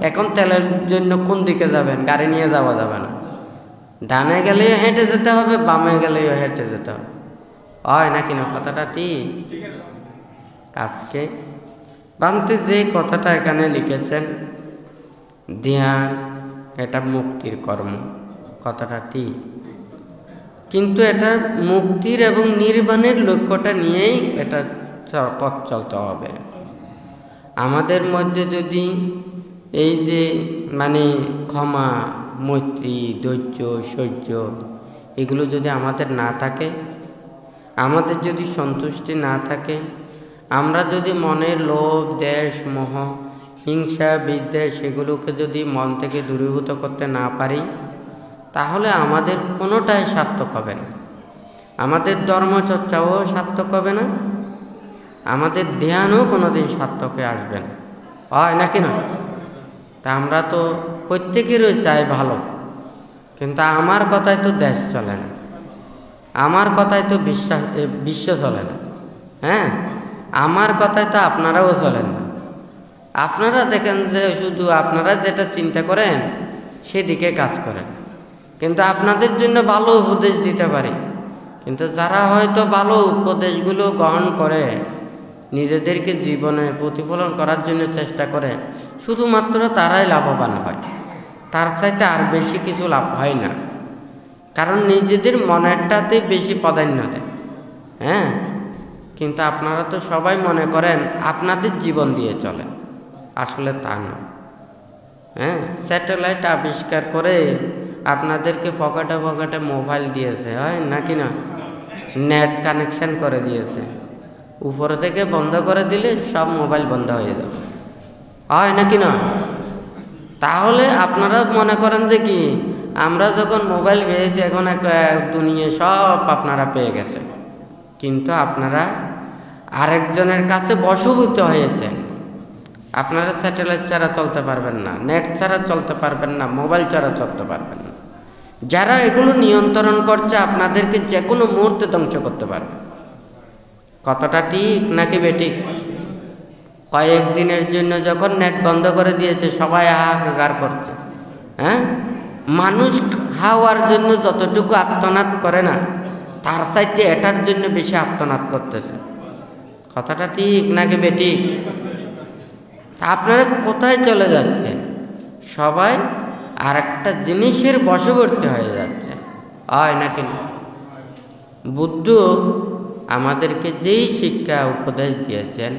A: এখন তেলের জন্য কোন দিকে যাবেন, গাড়ি নিয়ে যাওয়া যাবে না, ডানে গেলেও হেঁটে যেতে হবে, বামে গেলেও হেঁটে যেতে হবে, হয় নাকি না। কথাটা ঠিক। আজকে বান্তে যে কথাটা এখানে লিখেছেন, ধ্যান এটা মুক্তির কর্ম, কথাটা ঠিক, কিন্তু এটা মুক্তির এবং নির্বাণের লক্ষ্যটা নিয়েই এটা পথ চলতে হবে। আমাদের মধ্যে যদি এই যে মানে ক্ষমা, মৈত্রী, ধৈর্য, সহ্য এগুলো যদি আমাদের না থাকে, আমাদের যদি সন্তুষ্টি না থাকে, আমরা যদি মনের লোভ, দ্বেষ, মোহ, হিংসা, বিদ্বেষ এগুলোকে যদি মন থেকে দূরীভূত করতে না পারি, তাহলে আমাদের কোনোটাই সার্থক হবে না। আমাদের ধর্মচর্চাও সার্থক হবে না, আমাদের ধ্যানও কোনোদিন সার্থকে আসবে না, হয় নাকি না। তা আমরা তো প্রত্যেকেরই চাই ভালো, কিন্তু আমার কথায় তো দেশ চলে না, আমার কথায় তো বিশ্ব চলে না। হ্যাঁ, আমার কথায় তো আপনারাও চলেন না। আপনারা দেখেন যে শুধু আপনারা যেটা চিন্তা করেন সেদিকে কাজ করেন, কিন্তু আপনাদের জন্য ভালো উপদেশ দিতে পারি, কিন্তু যারা হয়তো ভালো উপদেশগুলো গ্রহণ করে নিজেদেরকে জীবনে প্রতিফলন করার জন্য চেষ্টা করে, শুধুমাত্র তারাই লাভবান হয়, তার চাইতে আর বেশি কিছু লাভ হয় না, কারণ নিজেদের মনেরটাতে বেশি প্রাধান্য দেয়। হ্যাঁ, কিন্তু আপনারা তো সবাই মনে করেন আপনাদের জীবন দিয়ে চলে, আসলে তা নয়। হ্যাঁ, স্যাটেলাইট আবিষ্কার করে আপনাদেরকে পকেটে পকেটে মোবাইল দিয়েছে, হয় নাকি না, নেট কানেকশন করে দিয়েছে, উপর থেকে বন্ধ করে দিলে সব মোবাইল বন্ধ হয়ে যাবে, হয় নাকি না। তাহলে আপনারা মনে করেন যে কি আমরা যখন মোবাইল পেয়েছি এখন একটা দুনিয়া সব আপনারা পেয়ে গেছে, কিন্তু আপনারা আরেকজনের কাছে বশীভূত হয়েছেন। আপনারা স্যাটেলাইট ছাড়া চলতে পারবেন না, নেট ছাড়া চলতে পারবেন না, মোবাইল ছাড়া চলতে পারবেন না। যারা এগুলো নিয়ন্ত্রণ করছে আপনাদেরকে যে কোনো মুহূর্তে ধ্বংস করতে পারবে। কতটা ঠিক নাকি বেঠিক? কয়েকদিনের জন্য যখন নেট বন্ধ করে দিয়েছে সবাই হাহাকার করছে। হ্যাঁ, মানুষ হাওয়ার জন্য যতটুকু আত্মনাদ করে না, তার চাইতে এটার জন্য বেশি আত্মনাদ করতেছে। কথাটা ঠিক নাকি বেঠিক? আপনারা কোথায় চলে যাচ্ছেন? সবাই আর একটা জিনিসের বশবর্তী হয়ে যাচ্ছে, হয় নাকি না। বুদ্ধ আমাদেরকে যেই শিক্ষা উপদেশ দিয়েছেন,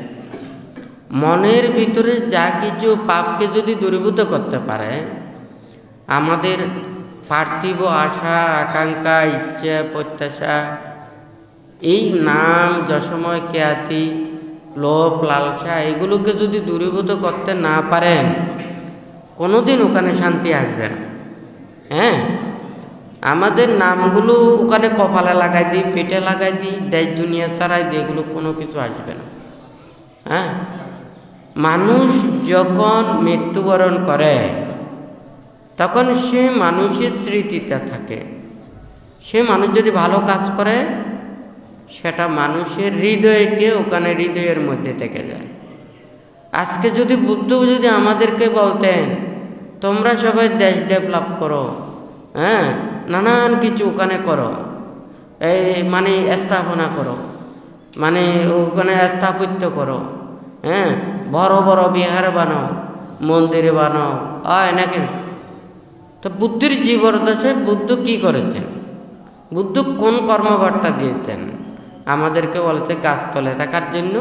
A: মনের ভিতরে যা কিছু পাপকে যদি দূরীভূত করতে পারে, আমাদের পার্থিব আশা, আকাঙ্ক্ষা, ইচ্ছা, প্রত্যাশা, এই নাম, যশময়, খ্যাতি, লোভ, লালসা এগুলোকে যদি দূরীভূত করতে না পারেন, কোনোদিন ওখানে শান্তি আসবে না। হ্যাঁ, আমাদের নামগুলো ওখানে কপালে লাগাই দিই, পেটে লাগাই দিই, দেশ দুনিয়া ছাড়াই দিই, এগুলো কোনো কিছু আসবে না। হ্যাঁ, মানুষ যখন মৃত্যুবরণ করে তখন সে মানুষের স্মৃতিতে থাকে। সে মানুষ যদি ভালো কাজ করে সেটা মানুষের হৃদয়কে ওখানে হৃদয়ের মধ্যে থেকে যায়। আজকে যদি বুদ্ধ যদি আমাদেরকে বলতেন তোমরা সবাই দেশ ডেভেলপ করো, হ্যাঁ, নানান কিছু ওখানে করো, এই মানে স্থাপনা করো, মানে ওখানে স্থাপত্য করো, হ্যাঁ, বড় বড় বিহার বানাও, মন্দির বানাও, নাকি? তো বুদ্ধের জীবদ্দশায় বুদ্ধ কি করেছেন? বুদ্ধ কোন কর্মবার্তা দিয়েছেন? আমাদেরকে বলেছে গাছতলে থাকার জন্য,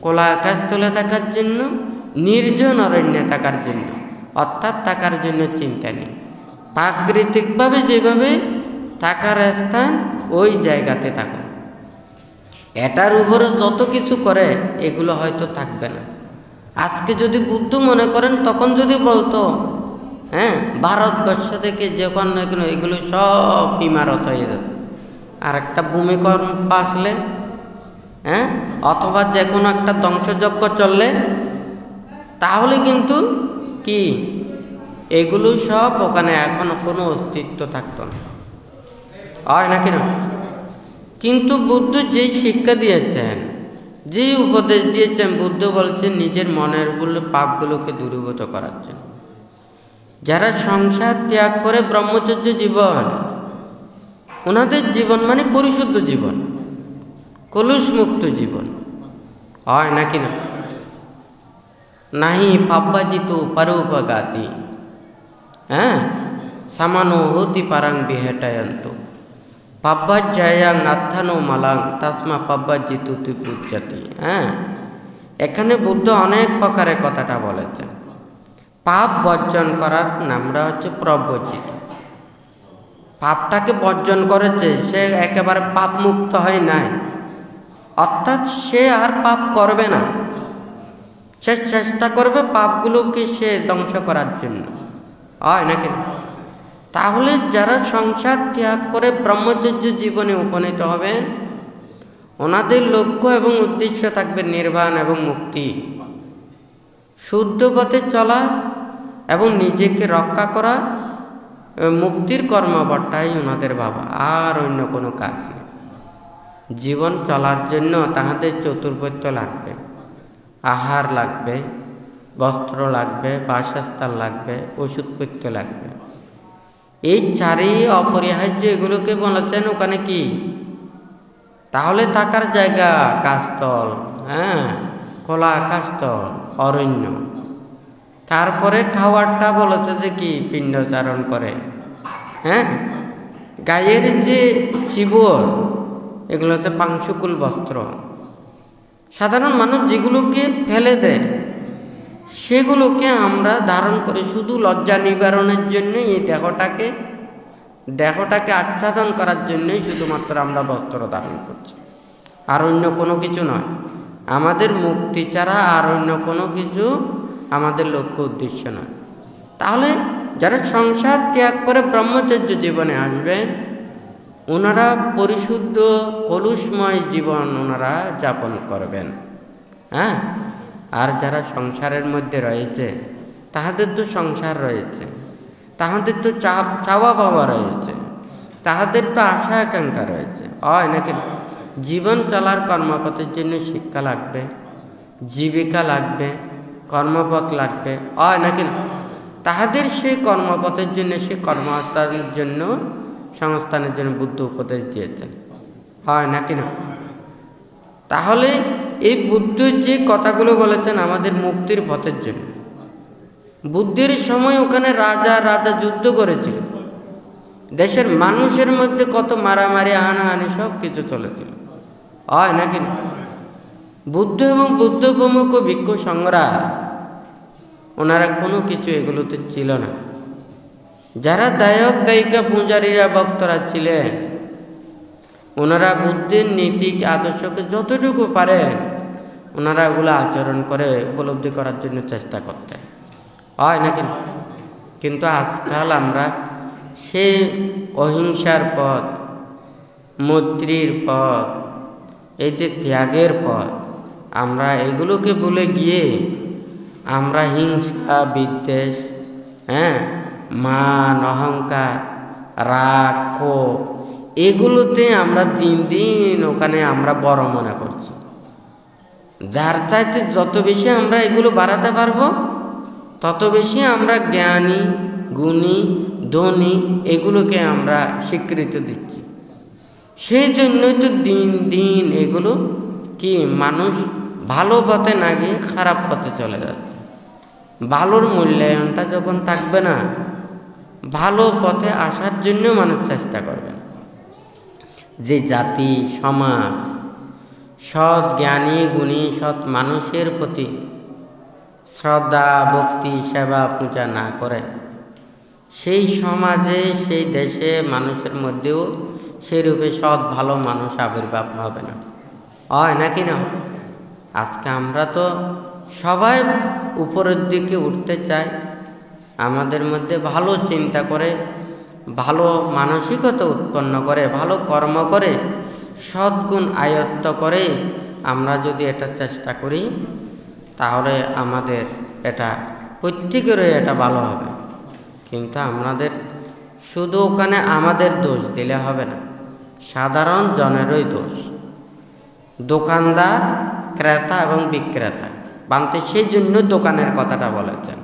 A: খোলা আকাশ তলে থাকার জন্য, নির্জন অরণ্যে থাকার জন্য, অর্থাৎ থাকার জন্য চিন্তা নেই। প্রাকৃতিকভাবে যেভাবে থাকার স্থান ওই জায়গাতে থাকো। এটার উপরে যত কিছু করে এগুলো হয়তো থাকবে না। আজকে যদি বুদ্ধ মনে করেন, তখন যদি বলতো হ্যাঁ ভারতবর্ষ থেকে যখন এগুলো সব ইমারত হয়ে যেত, আর একটা ভূমিকম্প আসলে, হ্যাঁ, অথবা যে কোনো একটা ধ্বংসযজ্ঞ চললে, তাহলে কিন্তু কি এগুলো সব ওখানে এখন কোনো অস্তিত্ব থাকতো না, হয় নাকি না? কিন্তু বুদ্ধ যেই শিক্ষা দিয়েছেন, যে উপদেশ দিয়েছেন, বুদ্ধ বলছেন নিজের মনের পাপগুলোকে দূরীভূত করার জন্য। যারা সংসার ত্যাগ করে ব্রহ্মচর্য জীবন, ওনাদের জীবন মানে পরিশুদ্ধ জীবন, কলুষমুক্ত জীবন, হয় নাকি না? নাহি পাব্বাজিত পারোপগাতি, হ্যাঁ, সামানো হতি পারাং বিহেটায়ন্ত, পাব্বাজ্জায়াং আত্থানো মালাং তাসমা পাব্বাজিত তুই পূজ্যাতি। হ্যাঁ, এখানে বুদ্ধ অনেক প্রকারের কথাটা বলেছেন। পাপ বর্জন করার নামটা হচ্ছে প্রব্রজিত। পাপটাকে বর্জন করেছে, সে একেবারে পাপ মুক্ত হয় নাই, অর্থাৎ সে আর পাপ করবে না, সে চেষ্টা করবে পাপগুলোকে সে ধ্বংস করার জন্য, হয় নাকি? তাহলে যারা সংসার ত্যাগ করে ব্রহ্মচর্য জীবনে উপনীত হবে, ওনাদের লক্ষ্য এবং উদ্দেশ্য থাকবে নির্বাণ এবং মুক্তি, শুদ্ধ পথে চলা এবং নিজেকে রক্ষা করা, মুক্তির কর্মবর্তাই ওনাদের ভাবা, আর অন্য কোনো কাজ নেই। জীবন চলার জন্য তাহাদের চতুর্পত্য লাগবে, আহার লাগবে, বস্ত্র লাগবে, বাসস্থান লাগবে, ওষুধপত্য লাগবে। এই চারই অপরিহার্য, এগুলোকে বলেছেন ওখানে কি? তাহলে থাকার জায়গা গাছতল, হ্যাঁ, খোলা আকাশতল, অরণ্য। তারপরে খাওয়ারটা বলেছে যে কি? পিণ্ডচারণ করে, হ্যাঁ, গায়ের যে চিবর, এগুলোতে পাংশুকুল বস্ত্র। সাধারণ মানুষ যেগুলোকে ফেলে দেয়, সেগুলোকে আমরা ধারণ করে শুধু লজ্জা নিবারণের জন্য, এই দেহটাকে আচ্ছাদন করার জন্যই শুধুমাত্র আমরা বস্ত্র ধারণ করছি, আর অন্য কোনো কিছু নয়। আমাদের মুক্তি ছাড়া আর অন্য কোনো কিছু আমাদের লক্ষ্য উদ্দেশ্য নয়। তাহলে যারা সংসার ত্যাগ করে ব্রহ্মচর্য জীবনে আসবেন, ওনারা পরিশুদ্ধ কলুষময় জীবন ওনারা যাপন করবেন। হ্যাঁ, আর যারা সংসারের মধ্যে রয়েছে, তাহাদের তো সংসার রয়েছে, তাহাদের তো চাওয়া পাওয়া রয়েছে, তাহাদের তো আশা আকাঙ্ক্ষা রয়েছে, হয় নাকি? জীবন চলার কর্মপথের জন্য শিক্ষা লাগবে, জীবিকা লাগবে, কর্মপথ লাগবে, হয় নাকি? তাহাদের সেই কর্মপথের জন্য, সেই কর্মস্থানের জন্য, সংস্থানের জন্য বুদ্ধ উপদেশ দিয়েছেন, হয় নাকি না? তাহলে এই বুদ্ধ যে কথাগুলো বলেছেন আমাদের মুক্তির পথের জন্য। বুদ্ধের সময় ওখানে রাজা যুদ্ধ করেছিল, দেশের মানুষের মধ্যে কত মারামারি, হানাহানি সব কিছু চলেছিল, হয় নাকি? বুদ্ধ এবং বুদ্ধ প্রমুখ ভিক্ষু সংগ্রাহ, ওনারা কোনো কিছু এগুলোতে ছিল না। যারা দায়ক দায়িকা পূজারীরা ভক্তরা ছিলেন, ওনারা বুদ্ধের নীতি আদর্শকে যতটুকু পারেন ওনারা ওগুলো আচরণ করে উপলব্ধি করার জন্য চেষ্টা করতেন, হয় নাকি? কিন্তু আজকাল আমরা সে অহিংসার পথ, মৈত্রীর পথ, এই যে ত্যাগের পথ, আমরা এগুলোকে ভুলে গিয়ে আমরা হিংসা, বিদ্বেষ, হ্যাঁ, মান, অহংকার, রাগ, ক্ষোভ, এগুলোতে আমরা দিন দিন ওখানে আমরা বড় মনে করছি। যার চাইতে যত বেশি আমরা এগুলো বাড়াতে পারবো, তত বেশি আমরা জ্ঞানী, গুণী, ধনী এগুলোকে আমরা স্বীকৃতি দিচ্ছি। সেই জন্যই তো দিন দিন এগুলো কি মানুষ ভালো পথে না গিয়ে খারাপ পথে চলে যাচ্ছে। ভালোর মূল্যায়নটা যখন থাকবে না, ভালো পথে আসার জন্য মানুষ চেষ্টা করবে। যে জাতি সমাজ সৎ জ্ঞানী গুণী সৎ মানুষের প্রতি শ্রদ্ধা ভক্তি সেবা পূজা না করে, সেই সমাজে সেই দেশে মানুষের মধ্যেও সেই রূপে সৎ ভালো মানুষ আবির্ভাব হবে না। হয় নাকি না? আজকে আমরা তো সবাই উপরের দিকে উঠতে চাই, আমাদের মধ্যে ভালো চিন্তা করে, ভালো মানসিকতা উৎপন্ন করে, ভালো কর্ম করে, সদ্গুণ আয়ত্ত করে আমরা যদি এটা চেষ্টা করি, তাহলে আমাদের এটা প্রত্যেকেরই এটা ভালো হবে। কিন্তু আমাদের শুধু ওখানে আমাদের দোষ দিলে হবে না, সাধারণ জনেরই দোষ। দোকানদার, ক্রেতা এবং বিক্রেতা বানতে সেই জন্য দোকানের কথাটা বলেছেন।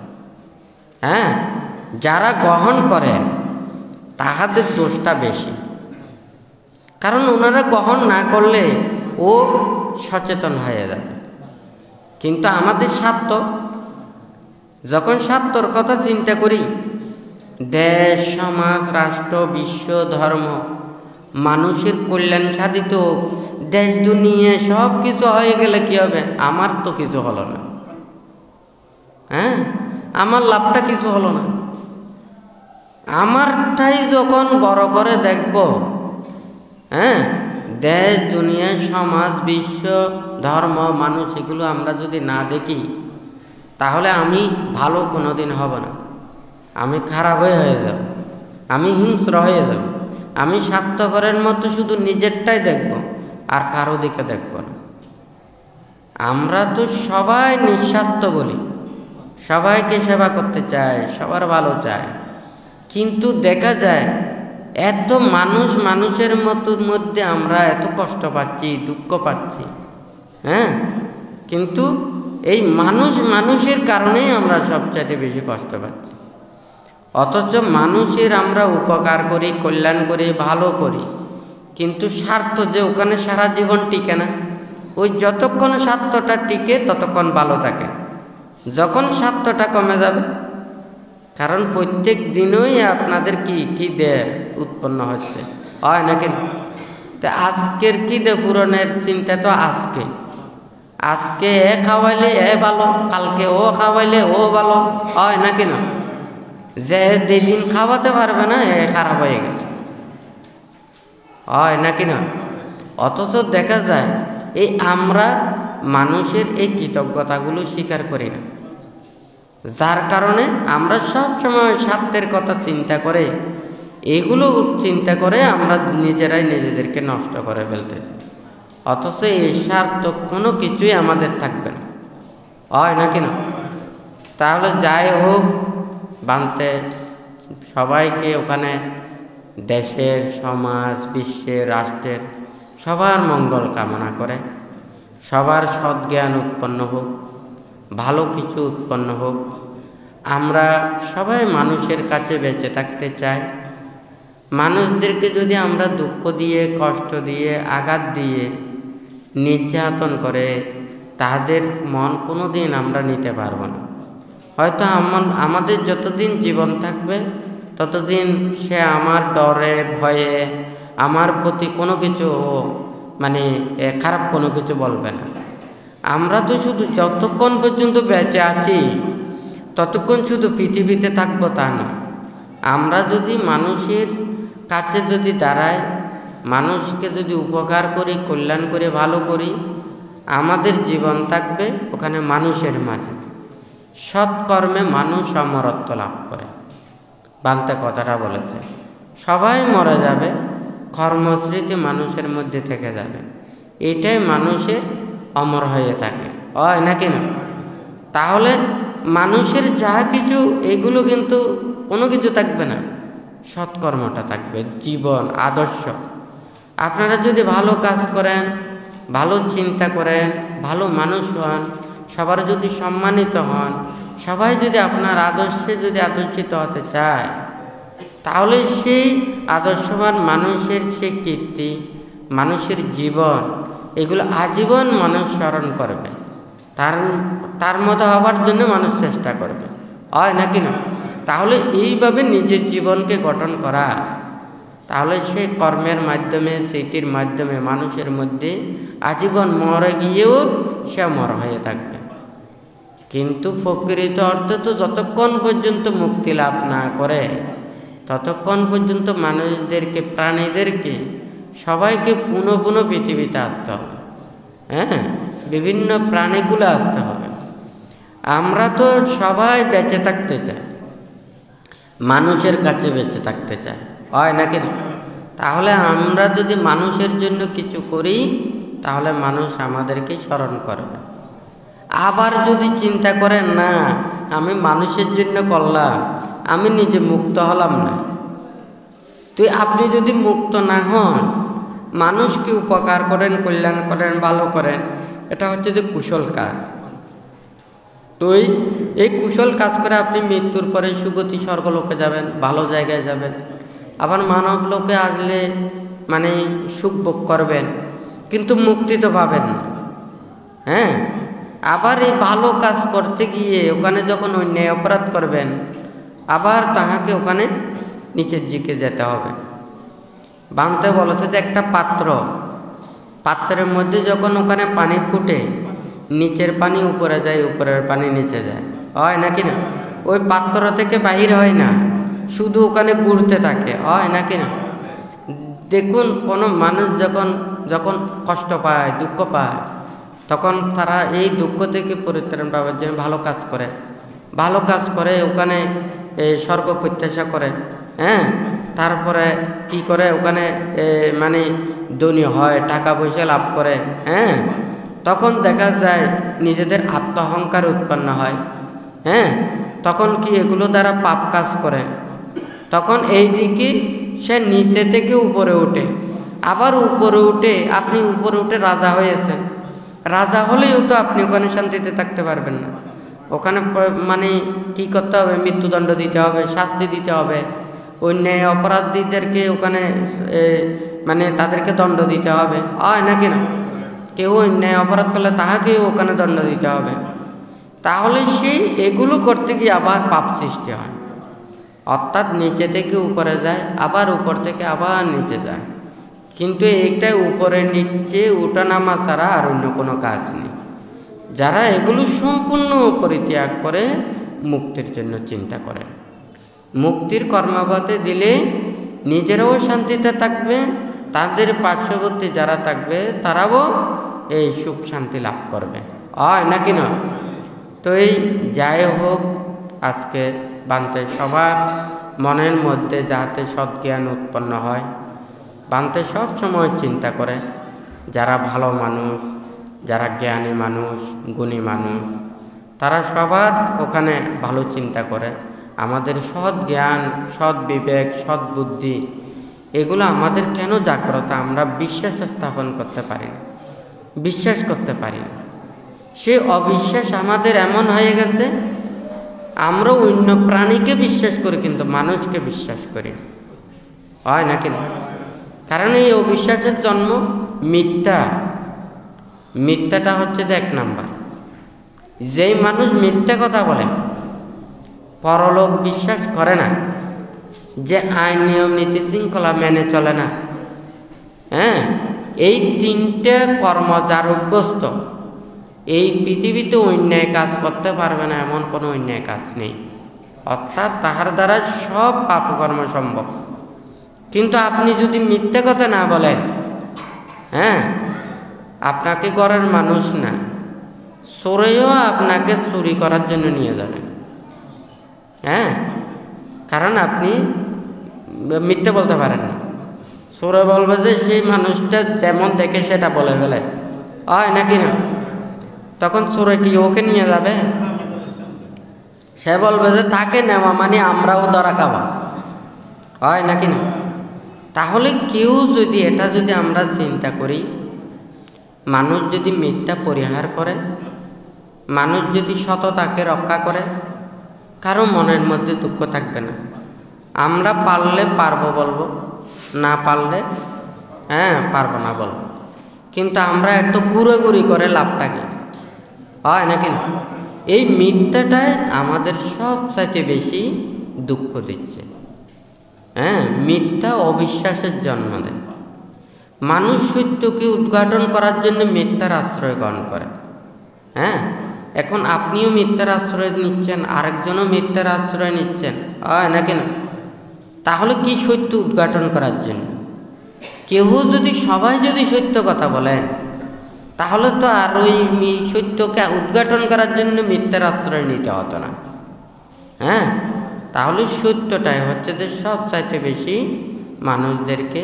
A: হ্যাঁ, যারা গ্রহণ করেন তাহাদের দোষটা বেশি, কারণ ওনারা গ্রহণ না করলে ও সচেতন হয়ে যাবে। কিন্তু আমাদের স্বার্থ, যখন স্বার্থর কথা চিন্তা করি, দেশ সমাজ রাষ্ট্র বিশ্ব ধর্ম মানুষের কল্যাণ সাধিত, দেশ দুনিয়া সব কিছু হয়ে গেলে কি হবে? আমার তো কিছু হলো না। হ্যাঁ, আমার লাভটা কিছু হলো না। আমারটাই যখন বড় করে দেখব, হ্যাঁ, দেশ দুনিয়া সমাজ বিশ্ব ধর্ম মানুষ এগুলো আমরা যদি না দেখি, তাহলে আমি ভালো কোনোদিন হব না। আমি খারাপ হয়ে যাব, আমি হিংস্র হয়ে যাব, আমি স্বার্থপরের মতো শুধু নিজেরটাই দেখব আর কারো দিকে দেখব না। আমরা তো সবাই নিঃস্বার্থ বলি, সবাইকে সেবা করতে চাই, সবার ভালো চাই, কিন্তু দেখা যায় এত মানুষের মধ্যে আমরা এত কষ্ট পাচ্ছি, দুঃখ পাচ্ছি। হ্যাঁ, কিন্তু এই মানুষের কারণেই আমরা সবচাইতে বেশি কষ্ট পাচ্ছি। অথচ মানুষের আমরা উপকার করি, কল্যাণ করি, ভালো করি, কিন্তু স্বার্থ যে ওখানে সারা জীবন টিকে না। ওই যতক্ষণ স্বার্থটা টিকে ততক্ষণ ভালো থাকে, যখন স্বার্থটা কমে যাবে, কারণ প্রত্যেক দিনই আপনাদের কি দেহ উৎপন্ন হচ্ছে, হয় নাকি? তো আজকের কি দেহ পূরণের চিন্তা তো আজকে এ খাওয়াইলে এ ভালো, কালকে ও খাওয়াইলে ও ভালো, হয় নাকি না? যে যেদিন খাওয়াতে পারবে না এ খারাপ হয়ে গেছে, হয় নাকি না? অথচ দেখা যায় এই আমরা মানুষের এই কৃতজ্ঞতাগুলো স্বীকার করি না, যার কারণে আমরা সবসময় স্বার্থের কথা চিন্তা করে, এগুলো চিন্তা করে আমরা নিজেরাই নিজেদেরকে নষ্ট করে ফেলতেছি। অথচ এই স্বার্থ কোনো কিছুই আমাদের থাকবে না, হয় নাকি না? তাহলে যাই হোক, বানতে সবাইকে ওখানে দেশের সমাজ বিশ্বের রাষ্ট্রের সবার মঙ্গল কামনা করে, সবার সদ্জ্ঞান উৎপন্ন হোক, ভালো কিছু উৎপন্ন হোক। আমরা সবাই মানুষের কাছে বেঁচে থাকতে চাই। মানুষদেরকে যদি আমরা দুঃখ দিয়ে, কষ্ট দিয়ে, আঘাত দিয়ে, নির্যাতন করে, তাদের মন কোনো দিন আমরা নিতে পারবো না। হয়তো আমাদের যতদিন জীবন থাকবে ততদিন সে আমার ডরে ভয়ে আমার প্রতি কোনো কিছু খারাপ কোনো কিছু বলবে না। আমরা তো শুধু যতক্ষণ পর্যন্ত বেঁচে আছি ততক্ষণ শুধু পৃথিবীতে থাকবো তা না। আমরা যদি মানুষের কাছে যদি দাঁড়াই, মানুষকে যদি উপকার করি, কল্যাণ করে, ভালো করি, আমাদের জীবন থাকবে ওখানে মানুষের মাঝে। সৎকর্মে মানুষ অমরত্ব লাভ করে, বান্তে কথাটা বলেছে। সবাই মরে যাবে, কর্মস্মৃতি মানুষের মধ্যে থেকে যাবে, এটাই মানুষের অমর হয়ে থাকে, হয় নাকি না? তাহলে মানুষের যা কিছু এগুলো কিন্তু কোনো কিছু থাকবে না, সৎকর্মটা থাকবে, জীবন আদর্শ। আপনারা যদি ভালো কাজ করেন, ভালো চিন্তা করেন, ভালো মানুষ হন, সবার যদি সম্মানিত হন, সবাই যদি আপনার আদর্শে যদি আদর্শিত হতে চায়, তাহলে সেই আদর্শবান মানুষের সে কীর্তি মানুষের জীবন, এগুলো আজীবন মানুষ স্মরণ করবে, তার মতো হবার জন্য মানুষ চেষ্টা করবে, হয় নাকি না? তাহলে এইভাবে নিজের জীবনকে গঠন করা, তাহলে সে কর্মের মাধ্যমে, স্মৃতির মাধ্যমে মানুষের মধ্যে আজীবন মরে গিয়েও সে অমর হয়ে থাকবে। কিন্তু প্রকৃত অর্থে তো যতক্ষণ পর্যন্ত মুক্তি লাভ না করে ততক্ষণ পর্যন্ত মানুষদেরকে, প্রাণীদেরকে সবাইকে পুনঃ পুনঃ পৃথিবীতে আসতে হবে। হ্যাঁ, বিভিন্ন প্রাণীগুলো আসতে হবে। আমরা তো সবাই বেঁচে থাকতে চাই, মানুষের কাছে বেঁচে থাকতে চাই, হয় নাকি না? তাহলে আমরা যদি মানুষের জন্য কিছু করি তাহলে মানুষ আমাদেরকে স্মরণ করবে। আবার যদি চিন্তা করেন না আমি মানুষের জন্য করলাম, আমি নিজে মুক্ত হলাম না, তো আপনি যদি মুক্ত না হন, মানুষকে উপকার করেন, কল্যাণ করেন, ভালো করেন, এটা হচ্ছে যে কুশল কাজ। তো এই কুশল কাজ করে আপনি মৃত্যুর পরে সুগতি স্বর্গলোকে যাবেন, ভালো জায়গায় যাবেন। আবার মানব লোকে আসলে মানে সুখ ভোগ করবেন, কিন্তু মুক্তি তো পাবেন না। হ্যাঁ, আবার এই ভালো কাজ করতে গিয়ে ওখানে যখন অন্যায় অপরাধ করবেন, আবার তাহাকে ওখানে নিচের দিকে যেতে হবে। বানতে বলেছে যে একটা পাত্রের মধ্যে যখন ওখানে পানি ফুটে, নিচের পানি উপরে যায়, উপরের পানি নিচে যায়, হয় নাকি না? ওই পাত্র থেকে বাহির হয় না, শুধু ওখানে ঘুরতে থাকে, হয় নাকি না? দেখুন, কোনো মানুষ যখন কষ্ট পায়, দুঃখ পায়, তখন তারা এই দুঃখ থেকে পরিত্রাণ পাওয়ার জন্য ভালো কাজ করে ওখানে স্বর্গ প্রত্যাশা করে। হ্যাঁ, তারপরে কি করে ওখানে মানে ধনী হয়, টাকা পয়সা লাভ করে। হ্যাঁ, তখন দেখা যায় নিজেদের আত্ম অহংকার উৎপন্ন হয়। হ্যাঁ, তখন কি এগুলো দ্বারা পাপ কাজ করে, তখন এই দিকে সে নিচে থেকে উপরে ওঠে। আবার উপরে উঠে, আপনি উপরে উঠে রাজা হয়েছেন, রাজা হলেও তো আপনি ওখানে শান্তিতে থাকতে পারবেন না। ওখানে মানে কি করতে হবে? মৃত্যুদণ্ড দিতে হবে, শাস্তি দিতে হবে, অন্যায় অপরাধীদেরকে ওখানে মানে তাদেরকে দণ্ড দিতে হবে, হয় নাকি না? কেউ অন্যায় অপরাধ করলে তাহাকেও ওখানে দণ্ড দিতে হবে। তাহলে সেই এগুলো করতে গিয়ে আবার পাপ সৃষ্টি হয়, অর্থাৎ নিচে থেকে উপরে যায়, আবার উপর থেকে আবার নিচে যায়। কিন্তু এইটাই উপরে নিচে ওঠানামা ছাড়া আর অন্য কোনো কাজ নেই। যারা এগুলো সম্পূর্ণ পরিত্যাগ করে মুক্তির জন্য চিন্তা করে, মুক্তির কর্মপথে দিলে নিজেরাও শান্তিতে থাকবে, তাদের পার্শ্ববর্তী যারা থাকবে তারাও এই সুখ শান্তি লাভ করবে, হয় নাকি না? তো এই যাই হোক, আজকে বান্তে সবার মনের মধ্যে যাতে সৎজ্ঞান উৎপন্ন হয়, বান্তে সব সময় চিন্তা করে যারা ভালো মানুষ, যারা জ্ঞানী মানুষ, গুণী মানুষ, তারা সবার ওখানে ভালো চিন্তা করে। আমাদের সৎ জ্ঞান, সৎ বিবেক, সৎ বুদ্ধি, এগুলো আমাদের কেন জাগ্রত? আমরা বিশ্বাস স্থাপন করতে পারি না, বিশ্বাস করতে পারি না। সে অবিশ্বাস আমাদের এমন হয়ে গেছে, আমরা অন্য প্রাণীকে বিশ্বাস করি কিন্তু মানুষকে বিশ্বাস করি, হয় নাকি না? কারণ এই অবিশ্বাসের জন্ম মিথ্যাটা হচ্ছে যে 1 নাম্বার। যেই মানুষ মিথ্যা কথা বলে, পরলোক বিশ্বাস করে না, যে আইন নিয়ম নীতি শৃঙ্খলা মেনে চলে না, হ্যাঁ, এই 3টে কর্ম যার অভ্যস্ত, এই পৃথিবীতে অন্যায় কাজ করতে পারবে না, এমন কোনো অন্যায় কাজ নেই। অর্থাৎ তাহার দ্বারা সব পাপকর্ম সম্ভব। কিন্তু আপনি যদি মিথ্যা কথা না বলেন, হ্যাঁ, আপনাকে ঘরের মানুষ না, চোরেও আপনাকে চুরি করার জন্য নিয়ে যাবেন। হ্যাঁ, কারণ আপনি মিথ্যে বলতে পারেন না। চোরে বলবে যে সেই মানুষটা যেমন দেখে সেটা বলে ফেলে, হয় নাকি না? তখন চোরে কি ওকে নিয়ে যাবে? সে বলবে যে তাকে নেওয়া মানে আমরাও ধরা খাওয়া, হয় নাকি না? তাহলে কেউ যদি এটা যদি আমরা চিন্তা করি, মানুষ যদি মিথ্যা পরিহার করে, মানুষ যদি সততাকে রক্ষা করে, কারো মনের মধ্যে দুঃখ থাকবে না। আমরা পারলে পারবো বলবো, না পারলে হ্যাঁ পারবো না বল, কিন্তু আমরা এত ঘুরাঘুরি করে লাভটা কি হয় নাকি না? এই মিথ্যাটাই আমাদের সবচাইতে বেশি দুঃখ দিচ্ছে। হ্যাঁ, মিথ্যা অবিশ্বাসের জন্ম দেয়। মানুষ সত্যকে উদ্ঘাটন করার জন্য মিথ্যার আশ্রয় গ্রহণ করে। হ্যাঁ, এখন আপনিও মিথ্যার আশ্রয় নিচ্ছেন, আরেকজনও মিথ্যার আশ্রয় নিচ্ছেন, হয় নাকি না? তাহলে কি সত্য উদ্ঘাটন করার জন্য? সবাই যদি সত্য কথা বলেন, তাহলে তো আর ওই সত্যকে উদ্ঘাটন করার জন্য মিথ্যার আশ্রয় নিতে হতো না। হ্যাঁ, তাহলে সত্যটাই হচ্ছে যে সবচাইতে বেশি মানুষদেরকে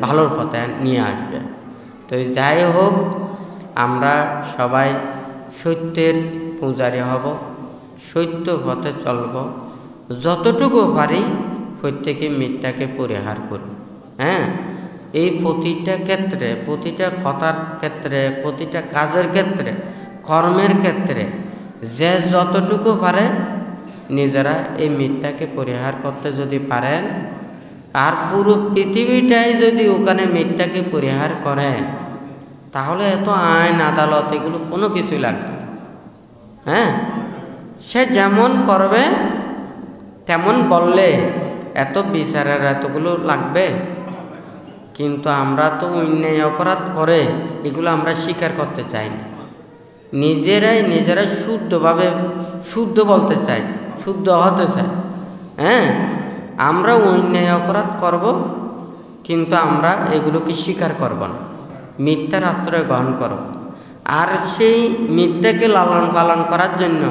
A: ভালোর পথে নিয়ে আসবে। তো যাই হোক, আমরা সবাই সত্যের পূজারী হব, সত্য পথে চলব, যতটুকু পারি প্রত্যেকে মিথ্যাকে পরিহার করব। হ্যাঁ, এই প্রতিটা ক্ষেত্রে, প্রতিটা কথার ক্ষেত্রে, প্রতিটা কাজের ক্ষেত্রে, কর্মের ক্ষেত্রে যে যতটুকু পারে নিজেরা এই মিথ্যাকে পরিহার করতে যদি পারেন, আর পুরো পৃথিবীটাই যদি ওখানে মিথ্যাকে পরিহার করে, তাহলে এত আইন আদালত এগুলো কোনো কিছুই লাগবে না। হ্যাঁ, সে যেমন করবে তেমন বললে এত বিচারের এতগুলো লাগবে। কিন্তু আমরা তো অন্যায় অপরাধ করে এগুলো আমরা স্বীকার করতে চাই না। নিজেরাই শুদ্ধভাবে শুদ্ধ বলতে চাই, শুদ্ধ হতে চাই। হ্যাঁ, আমরা অন্যায় অপরাধ করব, কিন্তু আমরা এগুলোকে স্বীকার করব না, মিথ্যার আশ্রয় গ্রহণ করব। আর সেই মিথ্যাকে লালন পালন করার জন্য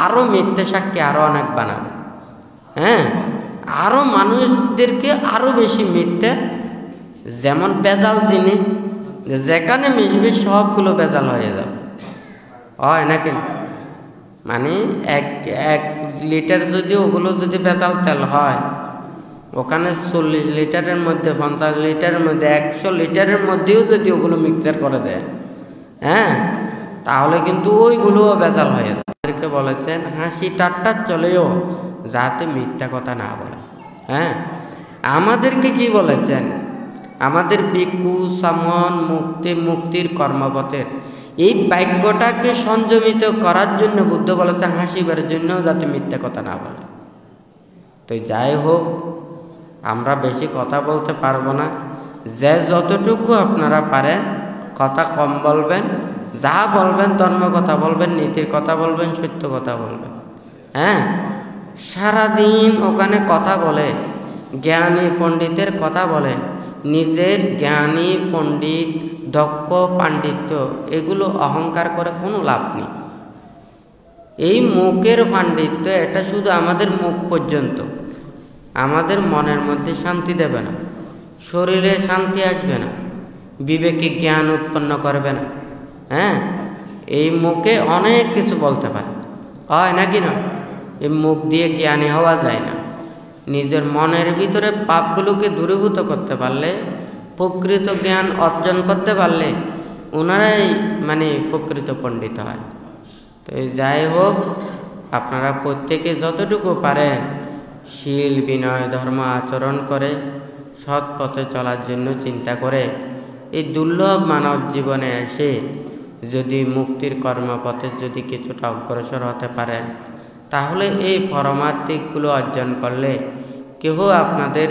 A: আরও মিথ্যা সাক্ষী আরও অনেক বানাবে। হ্যাঁ, আরও মানুষদেরকে আরও বেশি মিথ্যা, যেমন ভেজাল জিনিস যেখানে মিশবে সবগুলো ভেজাল হয়ে যাবে, হয় নাকি? এক লিটার যদি ওগুলো যদি ভেজাল তেল হয়, ওখানে 40 লিটারের মধ্যে, 50 লিটারের মধ্যে, 100 লিটারের মধ্যেও যদি ওগুলো মিক্সচার করে দেয়, হ্যাঁ, তাহলে কিন্তু ওইগুলোও ভেজাল হয়ে যায়। আমাদেরকে বলেছেন হাসি ঠাট্টা চলেও যাতে মিথ্যা কথা না বলে। হ্যাঁ, আমাদেরকে কি বলেছেন? আমাদের ভিক্ষু সামন মুক্তির কর্মপথের এই বাক্যটাকে সংযমিত করার জন্য বুদ্ধ বলেছেন হাসিবার জন্য যাতে মিথ্যা কথা না বলে। তো যাই হোক, আমরা বেশি কথা বলতে পারবো না। যে যতটুকু আপনারা পারেন কথা কম বলবেন, যা বলবেন ধর্ম কথা বলবেন, নীতির কথা বলবেন, সত্য কথা বলবেন। হ্যাঁ, সারাদিন ওখানে কথা বলে, জ্ঞানী পণ্ডিতের কথা বলে, নিজের জ্ঞানী পণ্ডিত দক্ষ পাণ্ডিত্য এগুলো অহংকার করে কোনো লাভ নেই। এই মুখের পাণ্ডিত্য এটা শুধু আমাদের মুখ পর্যন্ত, আমাদের মনের মধ্যে শান্তি দেবে না, শরীরে শান্তি আসবে না, বিবেকে জ্ঞান উৎপন্ন করবে না। হ্যাঁ, এই মুখে অনেক কিছু বলতে পারে, হয় নাকি না? এই মুখ দিয়ে জ্ঞানী হওয়া যায় না। নিজের মনের ভিতরে পাপগুলোকে দূরীভূত করতে পারলে, প্রকৃত জ্ঞান অর্জন করতে পারলে ওনারাই প্রকৃত পণ্ডিত হয়। তো যাই হোক, আপনারা প্রত্যেকে যতটুকু পারেন শীল বিনয় ধর্ম আচরণ করে সৎ পথে চলার জন্য চিন্তা করে এই দুর্লভ মানব জীবনে এসে যদি মুক্তির কর্মপথে যদি কিছুটা অগ্রসর হতে পারেন, তাহলে এই পরমার্থিকগুলো অর্জন করলে কেউ আপনাদের